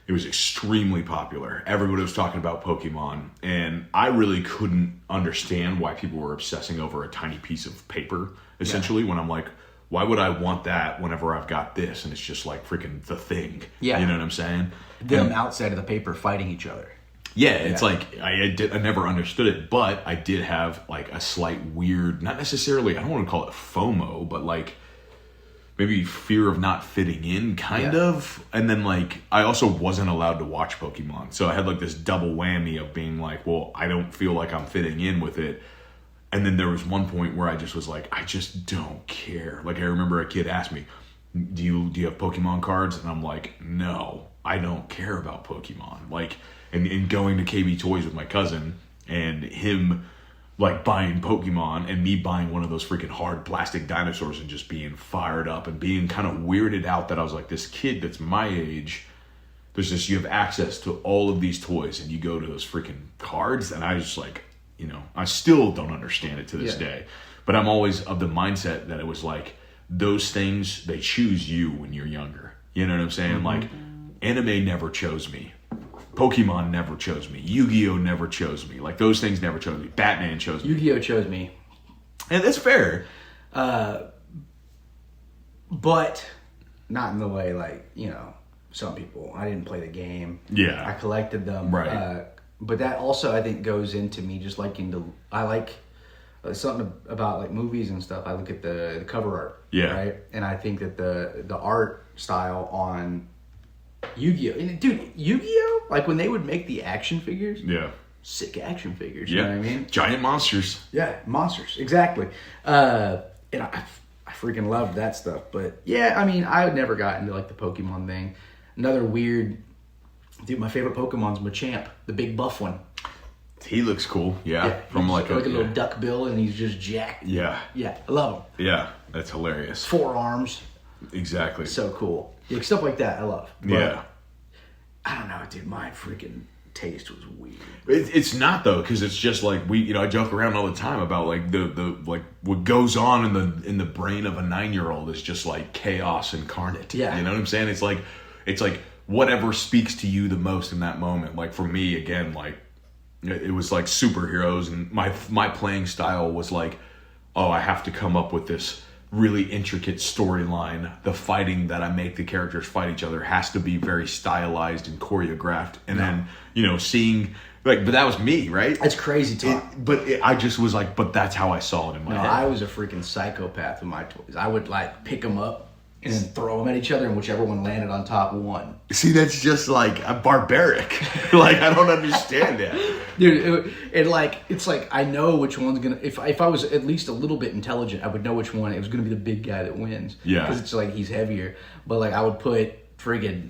it was extremely popular. Everybody was talking about Pokemon, and I really couldn't understand why people were obsessing over a tiny piece of paper, essentially, when I'm like, why would I want that whenever I've got this? And it's just like freaking the thing. Yeah. You know what I'm saying? Them outside of the paper fighting each other. Yeah, it's like, I never understood it, but I did have like a slight weird, not necessarily, I don't want to call it FOMO, but like, maybe fear of not fitting in, kind of. And then, like, I also wasn't allowed to watch Pokemon. So I had, like, this double whammy of being like, well, I don't feel like I'm fitting in with it. And then there was one point where I just was like, I just don't care. Like, I remember a kid asked me, do you have Pokemon cards? And I'm like, no, I don't care about Pokemon. Like, and going to KB Toys with my cousin and him like buying Pokemon and me buying one of those freaking hard plastic dinosaurs and just being fired up and being kind of weirded out that I was like, this kid that's my age, you have access to all of these toys and you go to those freaking cards. And I was just like, you know, I still don't understand it to this day, but I'm always of the mindset that it was like those things, they choose you when you're younger. You know what I'm saying? Like anime never chose me. Pokemon never chose me. Yu-Gi-Oh! Never chose me. Like, those things never chose me. Batman chose me. Yu-Gi-Oh! Chose me. And that's fair. But not in the way like, some people. I didn't play the game. Yeah. I collected them. Right. But that also, I think, goes into me just I like something about like movies and stuff. I look at the cover art. Yeah. Right. And I think that the art style on Yu-Gi-Oh! And dude, Yu-Gi-Oh! Like when they would make the action figures. Yeah. Sick action figures. You know what I mean? Giant monsters. Yeah, monsters. Exactly. And I freaking loved that stuff. But yeah, I mean, I would never got into like the Pokemon thing. Another weird, dude, my favorite Pokemon's Machamp, the big buff one. He looks cool. Yeah. From like a little duck bill, and he's just jacked. Yeah. Yeah, I love him. Yeah, that's hilarious. 4 arms. Exactly. So cool. Yeah, stuff like that, I love. But yeah. I don't know, dude. My freaking taste was weird. It's not though, because it's just like I joke around all the time about like the like what goes on in the brain of a 9-year-old is just like chaos incarnate. Yeah. You know what I'm saying? It's like whatever speaks to you the most in that moment. Like for me, again, like it was like superheroes, and my playing style was like, oh, I have to come up with this really intricate storyline. The fighting that I make the characters fight each other has to be very stylized and choreographed. And then, seeing like, but that was me, right? That's crazy talk. I just was like, but that's how I saw it in my head. I was a freaking psychopath with my toys. I would like pick them up and then throw them at each other, and whichever one landed on top won. See, that's just like a barbaric. Like, I don't understand that. Dude, it's like I know which one's gonna. If I was at least a little bit intelligent, I would know which one it was gonna be the big guy that wins. Yeah, because it's like he's heavier. But like I would put friggin'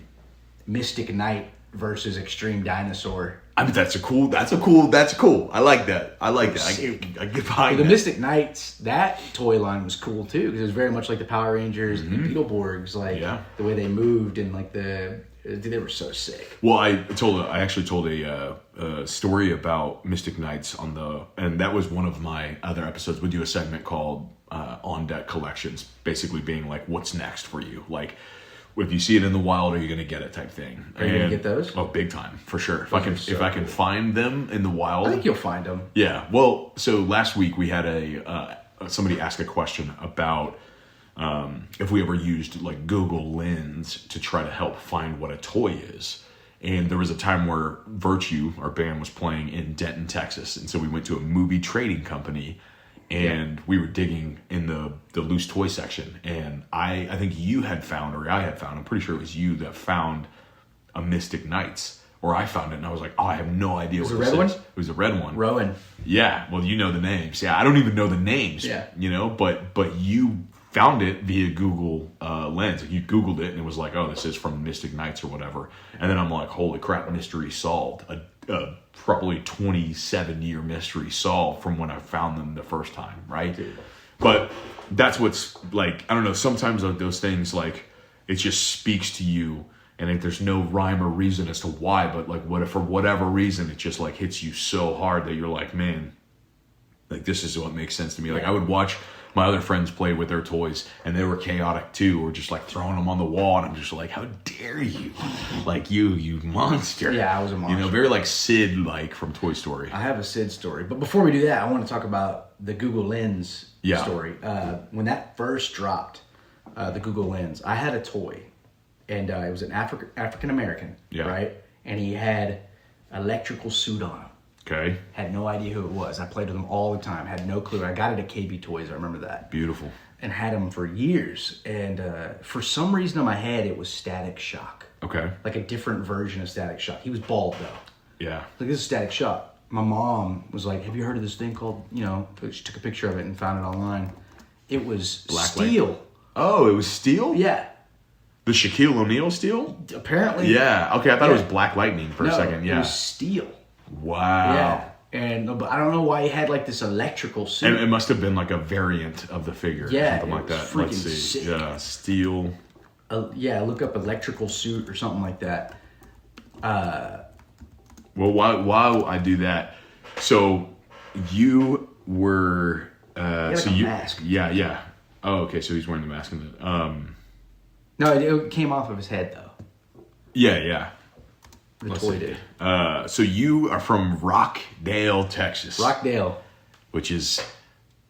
Mystic Knight versus Extreme Dinosaur. I mean, that's cool. I like that. I get behind the that. Mystic Knights, that toy line was cool too, because it was very much like the Power Rangers and the Beetleborgs, like the way they moved and like they were so sick. Well, I actually told a story about Mystic Knights and that was one of my other episodes. We do a segment called On Deck Collections, basically being like, what's next for you? Like, if you see it in the wild, are you going to get it type thing? Are you going to get those? Oh, big time, for sure. If I can find them in the wild. I think you'll find them. Yeah. Well, so last week we had somebody ask a question about if we ever used like Google Lens to try to help find what a toy is. And there was a time where Virtue, our band, was playing in Denton, Texas. And so we went to a movie trading company, and we were digging in the loose toy section. And I think you had found, or I had found, I'm pretty sure it was you that found a Mystic Knights. Or I found it, and I was like, oh, I have no idea what this is. It was a red one. Rowan. Yeah, well, you know the names. Yeah, I don't even know the names. Yeah. But you found it via Google Lens. Like, you Googled it, and it was like, oh, this is from Mystic Knights or whatever. And then I'm like, holy crap, mystery solved. A probably 27-year mystery solved from when I found them the first time, right? Dude. But that's what's like, I don't know, sometimes like those things, like, it just speaks to you, and if there's no rhyme or reason as to why, but like what if for whatever reason it just like hits you so hard that you're like, man, like this is what makes sense to me. Like I would watch my other friends play with their toys, and they were chaotic too, or just like throwing them on the wall, and I'm just like, how dare you? Like you monster. Yeah, I was a monster. Very like Sid, like from Toy Story. I have a Sid story, but before we do that, I want to talk about the Google Lens story. When that first dropped, the Google Lens, I had a toy, and it was an African American, right? And he had electrical suit on him. Okay. Had no idea who it was. I played with him all the time. Had no clue. I got it at KB Toys. I remember that. Beautiful. And had him for years. And for some reason in my head, it was Static Shock. Okay. Like a different version of Static Shock. He was bald though. Yeah. Like, this is Static Shock. My mom was like, have you heard of this thing called, she took a picture of it and found it online. It was Black steel. Light. Oh, it was steel? Yeah. The Shaquille O'Neal steel? Apparently. Yeah. Okay, I thought it was Black Lightning for a second. Yeah. It was steel. Wow. Yeah. And but I don't know why he had like this electrical suit. And it must have been like a variant of the figure. Yeah. Or something like that. Freaking Let's see. sick. Yeah. Steel. Look up electrical suit or something like that. Well, while I do that, so you were Like a mask. Yeah. Oh, okay. So he's wearing the mask. No, it came off of his head though. Yeah. The toy did. So you are from Rockdale, Texas. Rockdale. Which is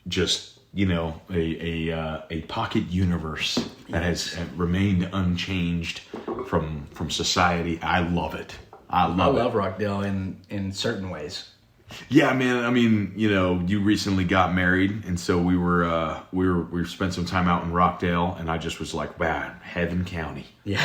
just a pocket universe that has remained unchanged from society. I love it. I love Rockdale in certain ways. Yeah, man. I mean, you recently got married, and so we spent some time out in Rockdale, and I just was like, man, Heaven County. Yeah.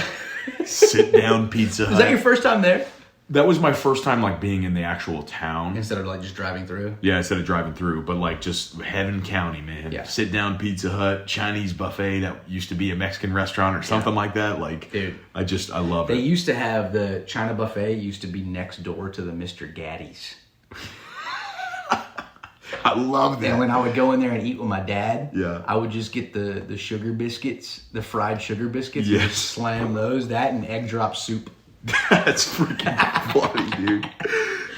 Sit down Pizza Hut. Was that your first time there? That was my first time like being in the actual town. Instead of like just driving through? Yeah, instead of driving through, but like just Heaven County, man. Yeah. Sit down Pizza Hut, Chinese buffet that used to be a Mexican restaurant or something like that. Like, dude, I love it. They used to have the China buffet used to be next door to the Mr. Gaddy's. I love that. And when I would go in there and eat with my dad, yeah, I would just get the sugar biscuits, the fried sugar biscuits, yes. and just slam those, that and egg drop soup. That's freaking funny, dude.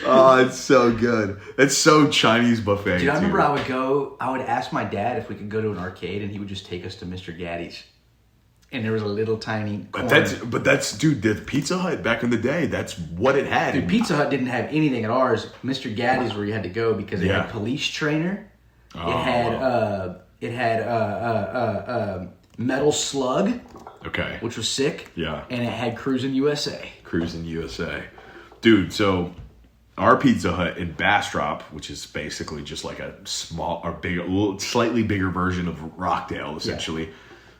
Oh, it's so good. It's so Chinese buffet. Dude, I remember I would ask my dad if we could go to an arcade, and he would just take us to Mr. Gaddy's. And there was a little tiny corner. But that's, dude, the Pizza Hut back in the day, that's what it had. Dude, Pizza Hut didn't have anything at ours. Mr. Gaddy's where you had to go because it had police trainer. Oh. It had Metal Slug. Okay. Which was sick. Yeah. And it had Cruisin' USA. Cruisin' USA. Dude, so our Pizza Hut in Bastrop, which is basically just like a small or big, slightly bigger version of Rockdale, essentially. Yeah.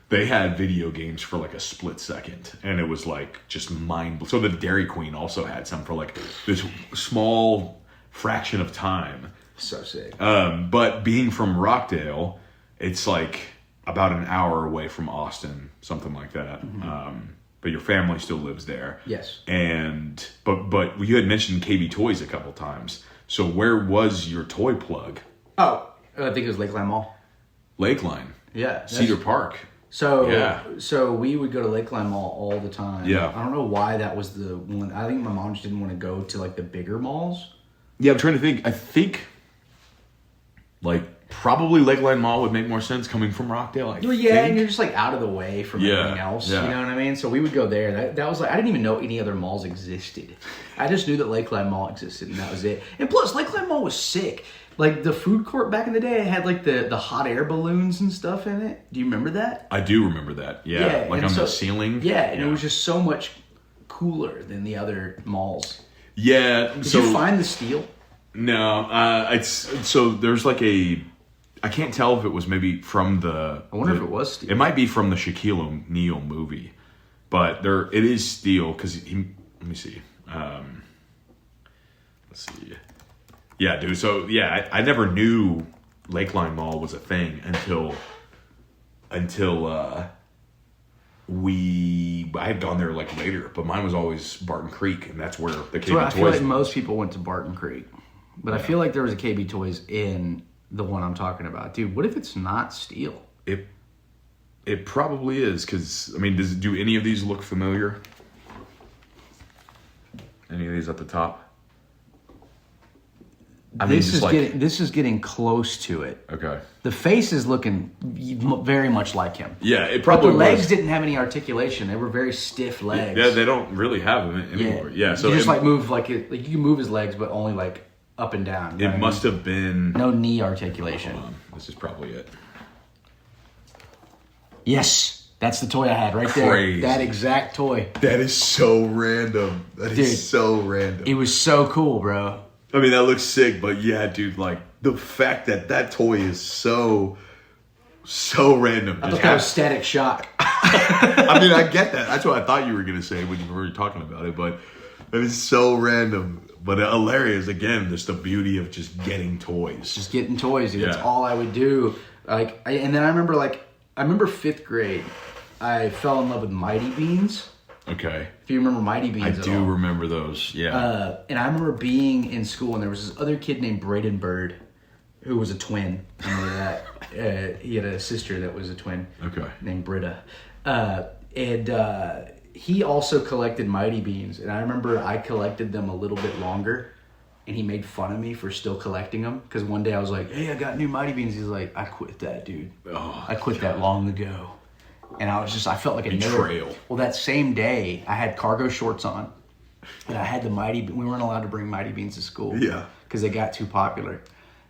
They had video games for like a split second, and it was like just mind. So the Dairy Queen also had some for like this small fraction of time. So sick. But being from Rockdale, it's like about an hour away from Austin, something like that. Mm-hmm. But your family still lives there. Yes. And but you had mentioned KB Toys a couple times. So where was your toy plug? Oh, I think it was Lakeline Mall. Lakeline. Yeah. Cedar Park. So we would go to Lakeline Mall all the time. Yeah. I don't know why that was the one. I think my mom just didn't want to go to like the bigger malls. Yeah, I'm trying to think. I think like probably Lakeline Mall would make more sense coming from Rockdale. And you're just like out of the way from everything else. Yeah. You know what I mean? So we would go there. That was like I didn't even know any other malls existed. I just knew that Lakeline Mall existed, and that was it. And plus, Lakeline Mall was sick. Like, the food court back in the day had, like, the hot air balloons and stuff in it. Do you remember that? I do remember that, yeah. Like on the ceiling. Yeah, and it was just so much cooler than the other malls. Yeah. Did you find the steel? No. So there's like I can't tell if it was maybe from the... I wonder if it was steel. It might be from the Shaquille O'Neal movie. But it is steel, because let me see. Let's see. Yeah, dude. So, yeah, I never knew Lakeline Mall was a thing until I had gone there like later. But mine was always Barton Creek, and that's where the KB Toys. I feel like most people went to Barton Creek, but I feel like there was a KB Toys in the one I'm talking about. Dude, what if it's not steel? It probably is, because I mean, do any of these look familiar? Any of these at the top? This is getting close to it. Okay. The face is looking very much like him. Yeah, it probably But the legs didn't have any articulation. They were very stiff legs. Yeah, they don't really have them anymore. Yeah, so you just move like you can move his legs, but only like up and down. It must have been no knee articulation. Hold on. This is probably it. Yes, that's the toy I had right Crazy. there. That exact toy. That is so random. That is so random. It was so cool, bro. I mean, that looks sick, but yeah, dude, like the fact that toy is so random. I thought that was Static Shock. I mean, I get that. That's what I thought you were gonna say when you were talking about it, but it is so random, but hilarious. Again, just the beauty of just getting toys. Just getting toys, dude. Yeah. That's all I would do. And then I remember 5th grade. I fell in love with Mighty Beanz. Okay. If you remember Mighty Beanz I do remember those, yeah. And I remember being in school, and there was this other kid named Braden Bird, who was a twin. I remember that. He had a sister that was a twin. Okay. Named Britta. And he also collected Mighty Beanz. And I remember I collected them a little bit longer, and he made fun of me for still collecting them. Because one day I was like, hey, I got new Mighty Beanz. He's like, I quit that, dude. Oh, I quit that long ago. And I felt like a betrayal. nerd. Well, that same day, I had cargo shorts on, and I had we weren't allowed to bring Mighty Beanz to school. Yeah. Because they got too popular.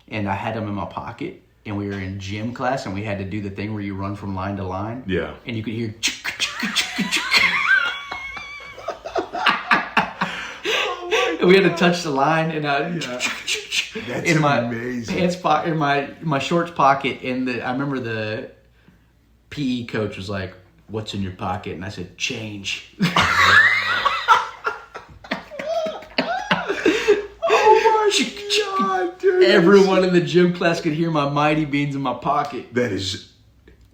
And I had them in my pocket, and we were in gym class, and we had to do the thing where you run from line to line. Yeah. And you could hear. And we had to touch the line, and That's in my amazing. pants pocket, in my shorts pocket, I remember the PE coach was like, "What's in your pocket?" And I said, "Change." God, dude. Everyone in the gym class could hear my Mighty Beanz in my pocket. That is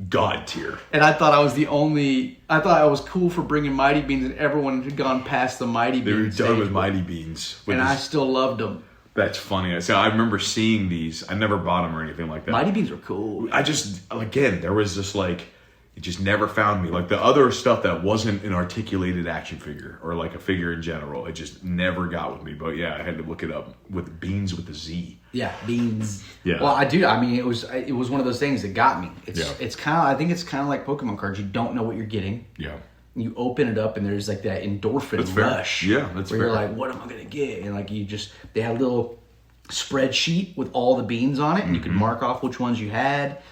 God tier. And I thought I was I thought I was cool for bringing Mighty Beanz, and everyone had gone past the Mighty Beanz. They were done with Mighty Beanz. And I still loved them. That's funny. So I remember seeing these. I never bought them or anything like that. Mighty Beanz were cool. I just, again, there was this like, it just never found me. Like the other stuff that wasn't an articulated action figure or like a figure in general, it just never got with me. But yeah, I had to look it up with Beanz with the Z. Yeah, Beanz. Yeah. Well, I do. I mean, it was one of those things that got me. Yeah. It's kind of, I think it's kind of like Pokemon cards. You don't know what you're getting. Yeah. You open it up and there's like that endorphin rush. Yeah, that's where fair. You're like, what am I gonna get? And like they had a little spreadsheet with all the beans on it, and you could mark off which ones you had.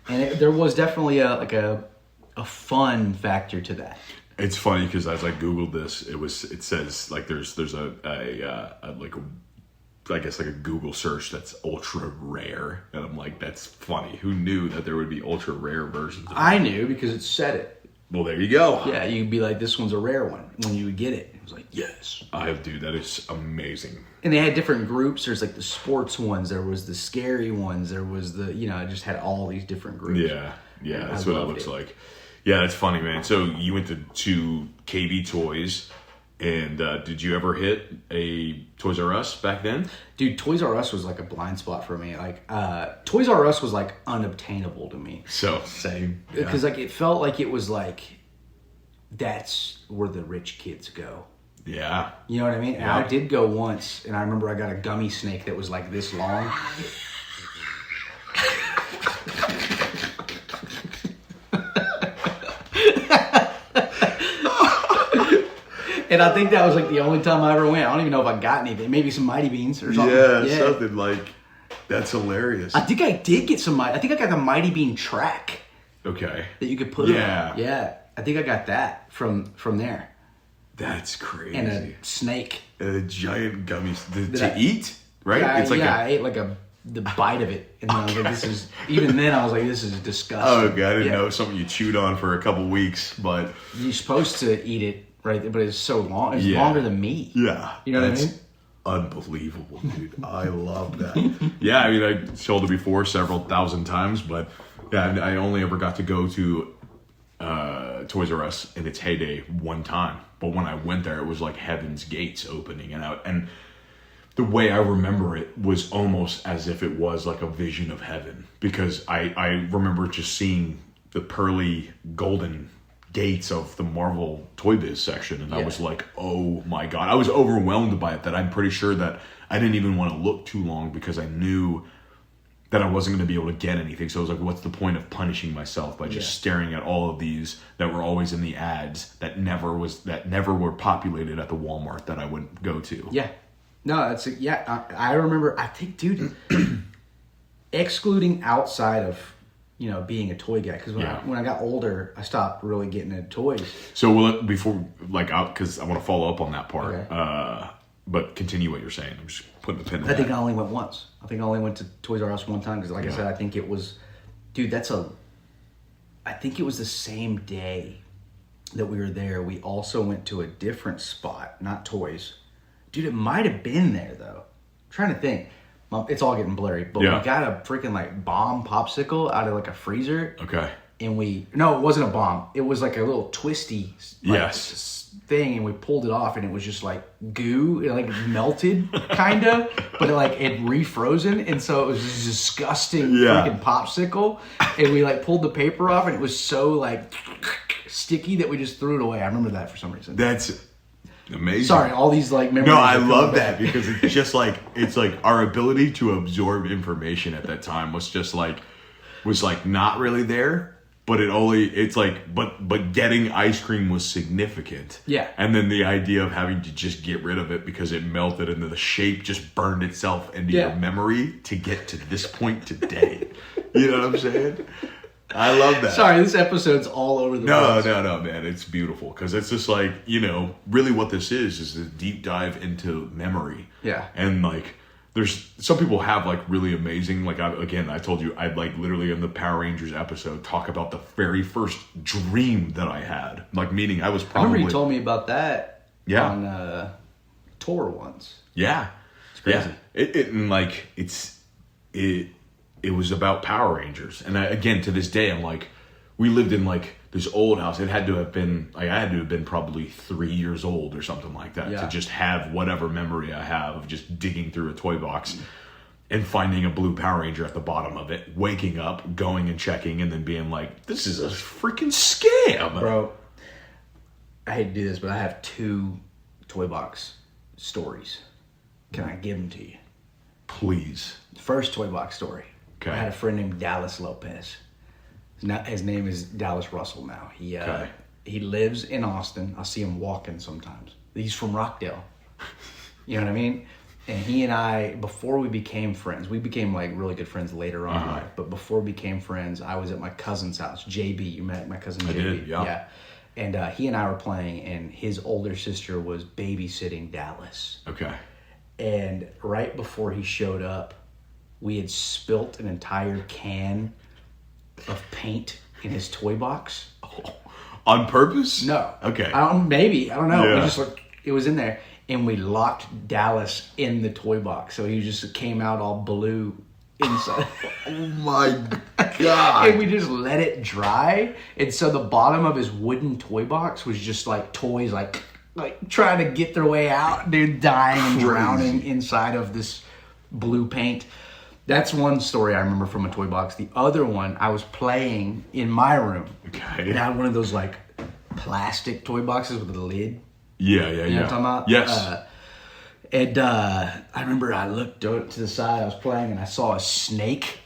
And there was definitely a fun factor to that. It's funny because as I googled this, it says like there's a I guess like a Google search that's ultra rare, and I'm like, that's funny. Who knew that there would be ultra rare versions? I knew because it said it. Well, there you go. Yeah, you'd be like, this one's a rare one when you would get it. It was like, yes. Dude, that is amazing. And they had different groups. There's like the sports ones. There was the scary ones. There was it just had all these different groups. Yeah, that's what it looks like. Yeah, that's funny, man. So you went to KB Toys, and did you ever hit a Toys R Us back then? Dude, Toys R Us was like a blind spot for me. Like, Toys R Us was like unobtainable to me. So, same. Because like it felt like it was like, that's where the rich kids go. Yeah. You know what I mean? And I did go once, and I remember I got a gummy snake that was like this long. And I think that was like the only time I ever went. I don't even know if I got anything. Maybe some Mighty Beanz or something. Yeah, something like, that's hilarious. I think I did get some I think I got the Mighty Bean track. Okay. That you could put on. Yeah. I think I got that from there. That's crazy. And a snake. And a giant gummy to eat, right? It's like I ate like the bite of it. And then I was like, this is, even then I was like, this is disgusting. Oh, God, I didn't know something you chewed on for a couple weeks, but. You're supposed to eat it, right? But it's so long. It's longer than me. Yeah. You know what I mean? Unbelievable, dude. I love that. Yeah, I mean, I told it before several thousand times, but yeah, I only ever got to go to Toys R Us in its heyday one time. But when I went there, it was like heaven's gates opening, and the way I remember it was almost as if it was like a vision of heaven, because I remember just seeing the pearly golden gates of the Marvel ToyBiz section, and I was like, oh my God. I was overwhelmed by it that I'm pretty sure that I didn't even want to look too long because I knew that I wasn't going to be able to get anything. So I was like, what's the point of punishing myself by just staring at all of these that were always in the ads that never were populated at the Walmart that I would go to? Yeah. No, I remember, I think, dude, excluding outside of, being a toy guy, because when I got older, I stopped really getting into toys. So before, because I want to follow up on that part, okay. But continue what you're saying. I'm just putting the pin in I think I only went once. I think I only went to Toys R Us one time, because like I said, I think it was, dude, I think it was the same day that we were there. We also went to a different spot, not toys. Dude, it might have been there, though. I'm trying to think. It's all getting blurry, but we got a freaking like bomb popsicle out of like a freezer. Okay. And no, it wasn't a bomb. It was like a little twisty thing, and we pulled it off, and it was just like goo. It like melted, kind of, but it refrozen, and so it was this disgusting freaking popsicle. And we like pulled the paper off, and it was so like sticky that we just threw it away. I remember that for some reason. That's amazing. Sorry, all these like memories. No, I love that because it's just like our ability to absorb information at that time was not really there. But but getting ice cream was significant. Yeah. And then the idea of having to just get rid of it because it melted and the shape just burned itself into your memory to get to this point today. You know what I'm saying? I love that. Sorry, this episode's all over the place. No, man. It's beautiful because it's just like, really what this is a deep dive into memory. Yeah. And like, there's some people have like really amazing, like I told you, I'd like literally in the Power Rangers episode talk about the very first dream that I had. Like, meaning I was probably... I remember you told me about that on tour once. Yeah. It's crazy. Yeah. It was about Power Rangers. And again, to this day, I'm like, we lived in like this old house. It had to have been, like, I had to have been probably 3 years old or something like that to just have whatever memory I have of just digging through a toy box and finding a blue Power Ranger at the bottom of it, waking up, going and checking, and then being like, this is a freaking scam. Bro, I hate to do this, but I have 2 toy box stories. Can I give them to you? Please. First toy box story. Okay. I had a friend named Dallas Lopez. His name is Dallas Russell now. He lives in Austin. I see him walking sometimes. He's from Rockdale. You know what I mean? And he and I, before we became friends, we became like really good friends later on in life. But before we became friends, I was at my cousin's house, JB. You met my cousin JB. I did, yeah. And he and I were playing, and his older sister was babysitting Dallas. Okay. And right before he showed up, we had spilt an entire can of paint in his toy box. Oh, on purpose? No. Okay. Maybe. I don't know. Yeah. It was in there. And we locked Dallas in the toy box. So he just came out all blue inside. Oh my God. And we just let it dry. And so the bottom of his wooden toy box was just like toys like trying to get their way out. They're dying and drowning inside of this blue paint. That's one story I remember from a toy box. The other one, I was playing in my room. Okay. And I had one of those like plastic toy boxes with a lid. Yeah. You know what I'm talking about? Yes. I remember I looked to the side, I was playing, and I saw a snake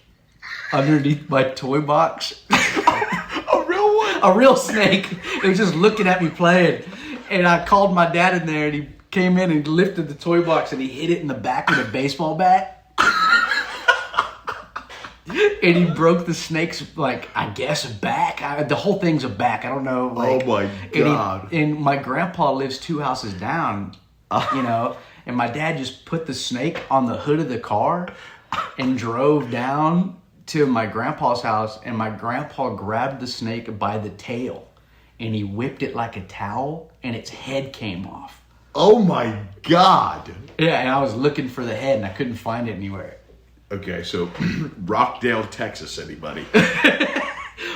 underneath my toy box. A real one? A real snake. It was just looking at me playing. And I called my dad in there, and he came in and lifted the toy box, and he hit it in the back with a baseball bat. And he broke the snake's, I guess, back. The whole thing's a back. I don't know. Oh, my God. And my grandpa lives 2 houses down, and my dad just put the snake on the hood of the car and drove down to my grandpa's house, and my grandpa grabbed the snake by the tail, and he whipped it like a towel, and its head came off. Oh, my God. Yeah, and I was looking for the head, and I couldn't find it anywhere. Okay, so Rockdale, Texas, anybody?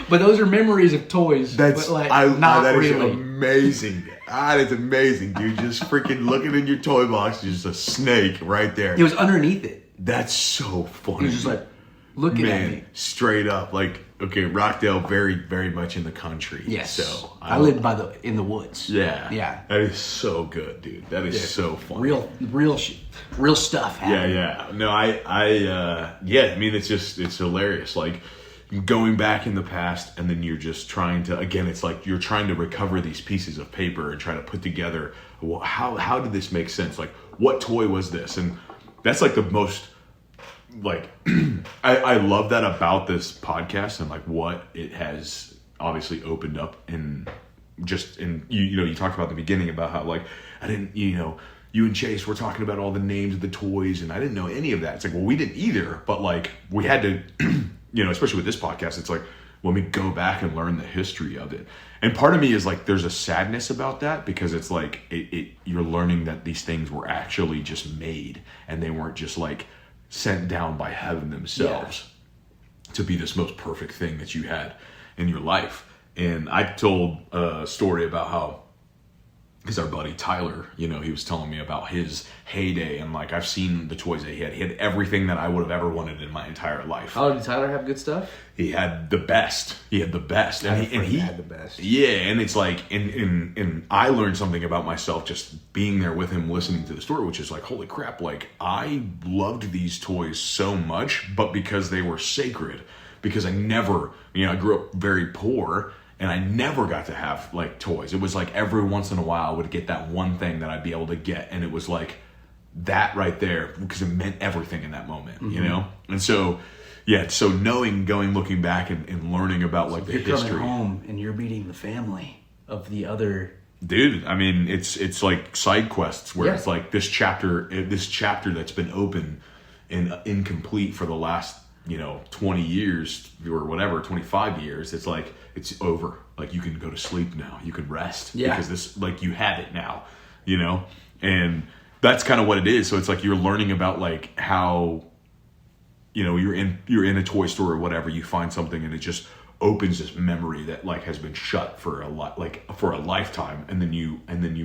But those are memories of toys. That is really amazing. That is amazing, dude. Just freaking looking in your toy box, just a snake right there. It was underneath it. That's so funny. He was just like looking at me. Straight up. Rockdale, very, very much in the country. Yes. So I lived in the woods. Yeah. Yeah. That is so good, dude. That is so funny. Real stuff happening. Yeah. No, I mean, it's hilarious. Like, going back in the past, and then you're just trying to, again, it's like you're trying to recover these pieces of paper and try to put together, well, how did this make sense? Like, what toy was this? And that's like the most, I love that about this podcast and what it has obviously opened up in you talked about the beginning about how I didn't, you and Chase were talking about all the names of the toys and I didn't know any of that. It's well, we didn't either, but we had to, especially with this podcast, it's let me go back and learn the history of it. And part of me is there's a sadness about that because it's you're learning that these things were actually just made and they weren't just sent down by heaven themselves to be this most perfect thing that you had in your life. And I told a story about how, because our buddy Tyler, he was telling me about his heyday and I've seen the toys that he had. He had everything that I would have ever wanted in my entire life. Oh, did Tyler have good stuff? He had the best. He had the best. And he had the best. Yeah, and it's and I learned something about myself just being there with him, listening to the story, which is holy crap, I loved these toys so much, but because they were sacred, because I never, I grew up very poor, and I never got to have toys. It was every once in a while I would get that one thing that I'd be able to get, and it was that right there because it meant everything in that moment, And so Yeah, so looking back and learning about like the history. You're coming home and you're meeting the family of the other. Dude, I mean, it's like side quests where it's like this chapter that's been open and incomplete for the last 20 years or whatever, 25 years. It's like it's over. Like you can go to sleep now. You can rest because this like you have it now, and that's kind of what it is. So it's like you're learning about like how. You're in a toy store or whatever, you find something and it just opens this memory that like has been shut for a lifetime, and then you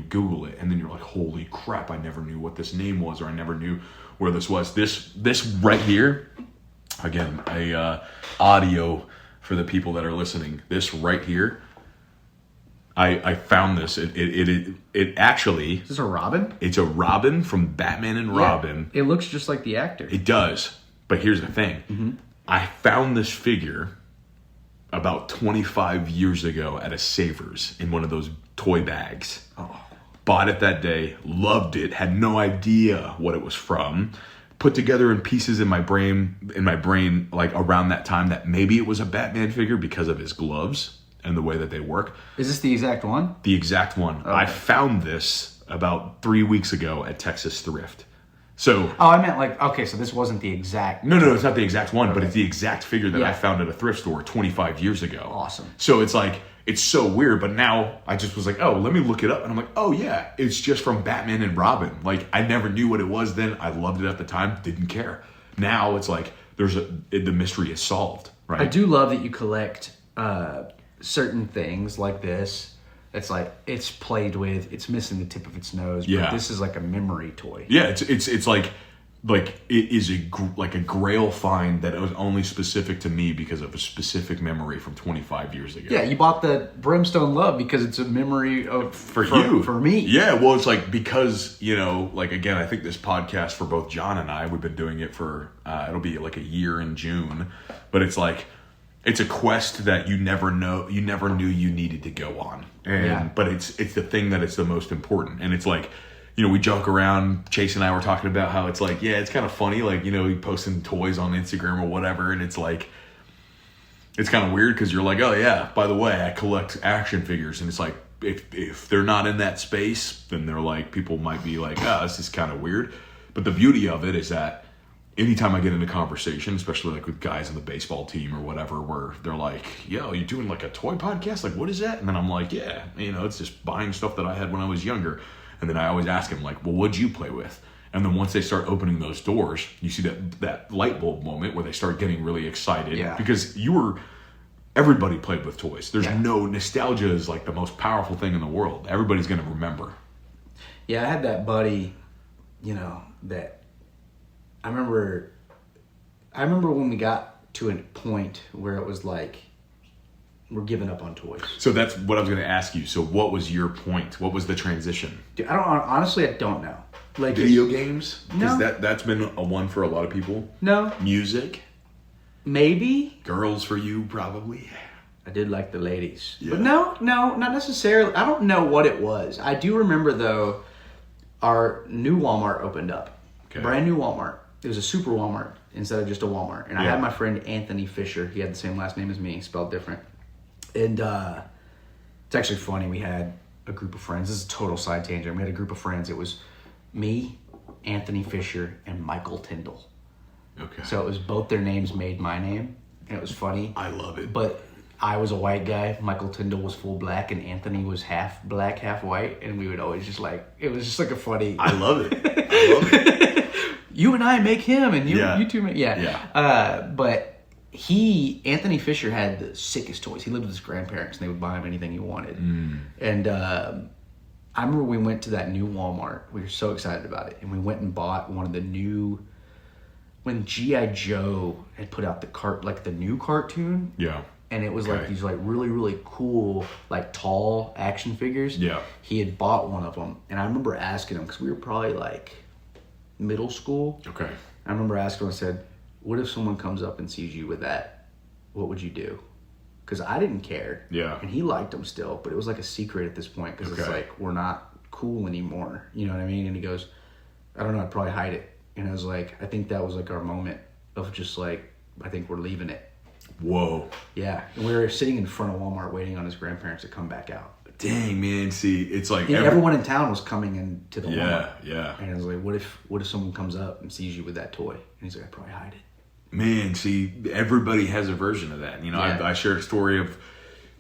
Google it, and then you're like, holy crap, I never knew what this name was, or I never knew where this was. This right here, again, audio for the people that are listening. This right here, I found this. It actually. Is this a Robin? It's a Robin from Batman and Robin. It looks just like the actor. It does. But here's the thing. Mm-hmm. I found this figure about 25 years ago at a Savers in one of those toy bags. Oh. Bought it that day, loved it, had no idea what it was from. Put together in pieces in my brain like around that time that maybe it was a Batman figure because of his gloves and the way that they work. Is this the exact one? The exact one. Okay. I found this about 3 weeks ago at Texas Thrift. So I meant like, okay, so this wasn't the exact... No, it's not the exact one, but it's the exact figure that I found at a thrift store 25 years ago. Awesome. So it's like, it's so weird, but now I just was like, oh, let me look it up. And I'm like, oh yeah, it's just from Batman and Robin. Like, I never knew what it was then. I loved it at the time, didn't care. Now it's like, the mystery is solved, right? I do love that you collect certain things like this. It's like it's played with. It's missing the tip of its nose. But this is like a memory toy. Yeah, it's like it is a grail find that was only specific to me because of a specific memory from 25 years ago. Yeah, you bought the Brimstone Love because it's a memory of for me. Yeah, well, it's like because again, I think this podcast for both John and I, we've been doing it for it'll be like a year in June, but it's like. It's a quest that you never knew you needed to go on, but it's the thing that it's the most important. And it's like, we joke around. Chase and I were talking about how it's like, it's kind of funny, like posting toys on Instagram or whatever, and it's like, it's kind of weird because you're like, oh yeah, by the way, I collect action figures, and it's like if they're not in that space, then they're like people might be like, oh, this is kind of weird. But the beauty of it is that. Anytime I get into conversation, especially like with guys on the baseball team or whatever, where they're like, yo, you're doing like a toy podcast? Like, what is that? And then I'm like, yeah, it's just buying stuff that I had when I was younger. And then I always ask them like, well, what'd you play with? And then once they start opening those doors, you see that light bulb moment where they start getting really excited because everybody played with toys. There's no nostalgia is like the most powerful thing in the world. Everybody's going to remember. Yeah. I had that buddy, that I remember when we got to a point where it was like we're giving up on toys. So that's what I was going to ask you. So what was your point? What was the transition? Dude, I don't know. Like video games? No. Because that's been a one for a lot of people. No. Music? Maybe. Girls for you, probably. I did like the ladies. Yeah. But no, not necessarily. I don't know what it was. I do remember, though, our new Walmart opened up. Okay. Brand new Walmart. It was a super Walmart instead of just a Walmart. And I had my friend Anthony Fischer. He had the same last name as me, spelled different. And it's actually funny. We had a group of friends. This is a total side tangent. We had a group of friends. It was me, Anthony Fischer, and Michael Tyndall. Okay. So it was both their names made my name. And it was funny. I love it. But I was a white guy. Michael Tyndall was full black. And Anthony was half black, half white. And we would always just it was just like a funny... I love it. You and I make him, and you two make... Yeah. But Anthony Fischer had the sickest toys. He lived with his grandparents, and they would buy him anything he wanted. And I remember we went to that new Walmart. We were so excited about it. And we went and bought one of the new... When G.I. Joe had put out the new cartoon. Yeah. And it was like these really, really cool, like tall action figures. Yeah. He had bought one of them. And I remember asking him, because we were probably like... middle school. Okay. I remember asking him, I said, what if someone comes up and sees you with that? What would you do? Because I didn't care. Yeah. And he liked them still, but it was like a secret at this point because it's like, we're not cool anymore. You know what I mean? And he goes, I don't know, I'd probably hide it. And I was like, I think that was like our moment of just like I think we're leaving it. Whoa. Yeah. And we were sitting in front of Walmart waiting on his grandparents to come back out. Dang, man. See, it's like... everyone in town was coming into the Walmart. Yeah. And I was like, what if someone comes up and sees you with that toy? And he's like, I'd probably hide it. Man, see, everybody has a version of that. You know, I shared a story of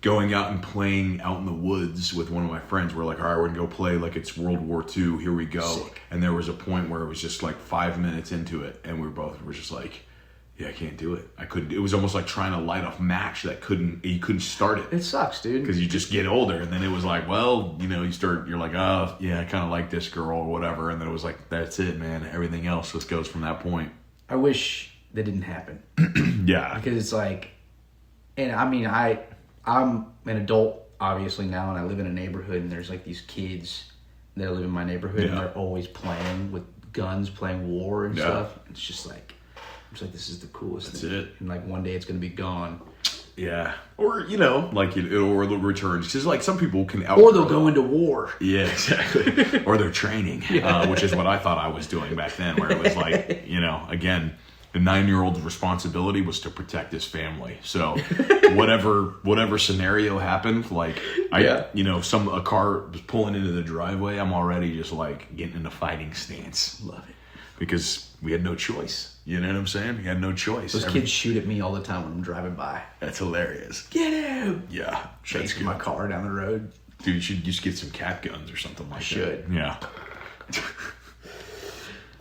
going out and playing out in the woods with one of my friends. We're like, all right, we're going to go play like it's World War II. Here we go. Sick. And there was a point where it was just like 5 minutes into it. And we were just like, yeah, I can't do it. I couldn't. It was almost like trying to light a match you couldn't start it. It sucks, dude. Because you just get older. And then it was like, well, you know, you're like, oh, yeah, I kind of like this girl or whatever. And then it was like, that's it, man. Everything else just goes from that point. I wish that didn't happen. Yeah. Because it's like, and I mean, I'm an adult, obviously, now, and I live in a neighborhood, and there's like these kids that live in my neighborhood, and they're always playing with guns, playing war and stuff. It's just like, this is the coolest thing. That's it. And like one day it's going to be gone. Yeah. Or, you know, like, or the returns. Because, like, some people can Or they'll go into war. Yeah, exactly. Or they're training, which is what I thought I was doing back then, where it was like, you know, again, the 9-year-old's responsibility was to protect his family. So whatever scenario happened, like, you know, a car was pulling into the driveway, I'm already just, like, getting in a fighting stance. Love it. Because we had no choice. You know what I'm saying? We had no choice. Those kids shoot at me all the time when I'm driving by. That's hilarious. Get him! Yeah. Chasing my car down the road. Dude, you should just get some cat guns or something like that. I should. Yeah.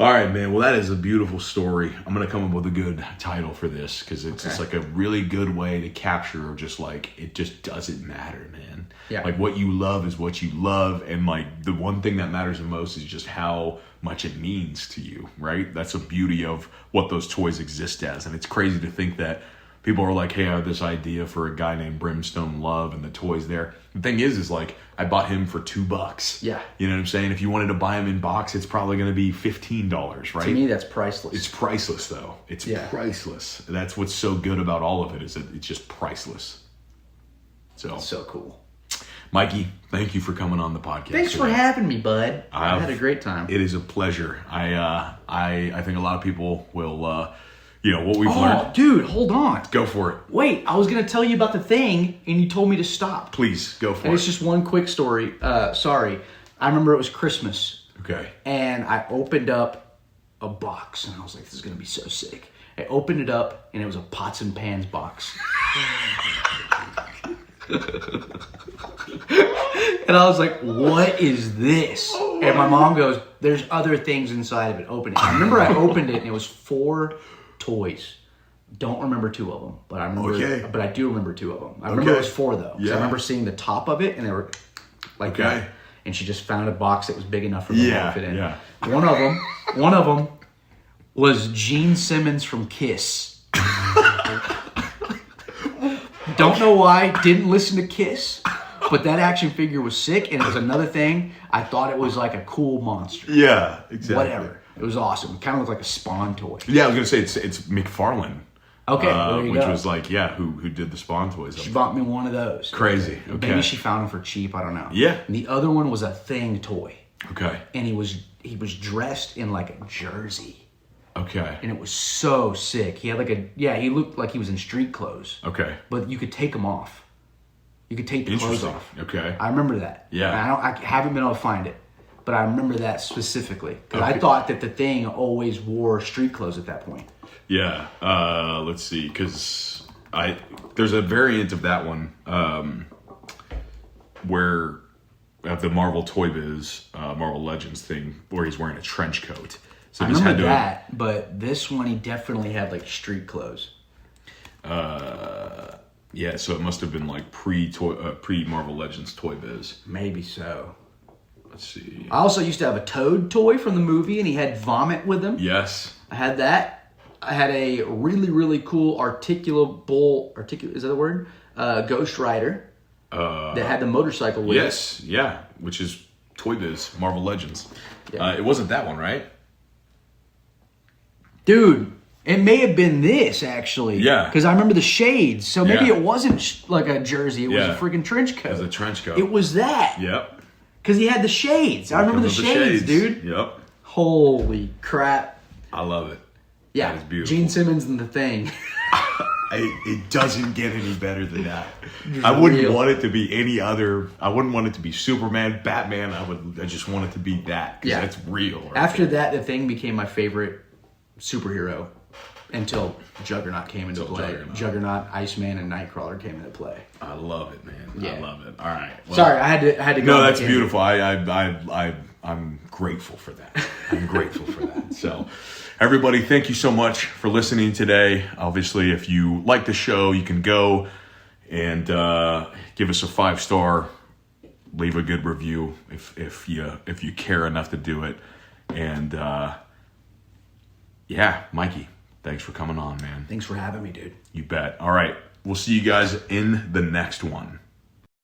All right, man. Well, that is a beautiful story. I'm going to come up with a good title for this because it's just like a really good way to capture just like, it just doesn't matter, man. Yeah. Like what you love is what you love. And like the one thing that matters the most is just how much it means to you, right? That's the beauty of what those toys exist as. And it's crazy to think that people are like, hey, I have this idea for a guy named Brimstone Love and the toy's there. The thing is like, I bought him for $2. Yeah. You know what I'm saying? If you wanted to buy him in box, it's probably going to be $15, right? To me, that's priceless. It's priceless, though. It's priceless. That's what's so good about all of it is that it's just priceless. So cool. Mikey, thank you for coming on the podcast. Thanks for having me, bud. I had a great time. It is a pleasure. I think a lot of people will, you know, what we've learned. Dude, hold on. Go for it. Wait, I was going to tell you about the thing, and you told me to stop. Please, go for it. It's just one quick story. Sorry. I remember it was Christmas. Okay. And I opened up a box, and I was like, this is going to be so sick. I opened it up, and it was a pots and pans box. And I was like, what is this? And my mom goes, there's other things inside of it. Open it. I remember I opened it, and it was 4 toys. Don't remember 2 of them, but I remember. But I do remember 2 of them. I remember it was 4 though. Yeah. I remember seeing the top of it, and they were like that. And she just found a box that was big enough for me to fit in. Yeah. One of them was Gene Simmons from Kiss. Don't know why. Didn't listen to Kiss. But that action figure was sick, and it was another thing. I thought it was like a cool monster. Yeah, exactly. Whatever. It was awesome. It kind of looked like a Spawn toy. Yeah, I was gonna say it's McFarlane. Okay, there you which go. was like, who did the Spawn toys? She bought me one of those. Crazy. Okay. Maybe she found them for cheap. I don't know. Yeah. And the other one was a Thing toy. Okay. And he was dressed in like a jersey. Okay. And it was so sick. He had he looked like he was in street clothes. Okay. But you could take them off. You could take the clothes off. Okay. I remember that. Yeah. And I haven't been able to find it, but I remember that specifically because I thought that the Thing always wore street clothes at that point. Yeah. Let's see, because there's a variant of that one where at the Marvel ToyBiz Marvel Legends thing where he's wearing a trench coat. So I remember that, but this one he definitely had like street clothes. Yeah, so it must have been like pre Marvel Legends ToyBiz. Maybe so. Let's see. I also used to have a Toad toy from the movie, and he had vomit with him. Yes. I had that. I had a really, really cool articulable, is that the word? Ghost Rider that had the motorcycle with it. Yeah, which is ToyBiz Marvel Legends. Yeah. It wasn't that one, right? Dude. It may have been this, actually. Yeah. Because I remember the shades. So maybe it wasn't like a jersey. It was a freaking trench coat. It was a trench coat. It was that. Yep. Because he had the shades. I remember the shades, dude. Yep. Holy crap. I love it. Yeah. That is beautiful. Gene Simmons and the Thing. It doesn't get any better than that. I wouldn't want it to be any other. I wouldn't want it to be Superman, Batman. I just want it to be that. Yeah, that's real. Right After that, the Thing became my favorite superhero until Juggernaut came into play. Juggernaut, Iceman, and Nightcrawler came into play. I love it, man. Yeah. I love it. All right. Well, sorry, I had to go. No, that's beautiful. I'm grateful for that. I'm grateful for that. So, everybody, thank you so much for listening today. Obviously, if you like the show, you can go and give us a 5-star, leave a good review if you care enough to do it. And yeah, Mikey, thanks for coming on, man. Thanks for having me, dude. You bet. All right, we'll see you guys in the next one.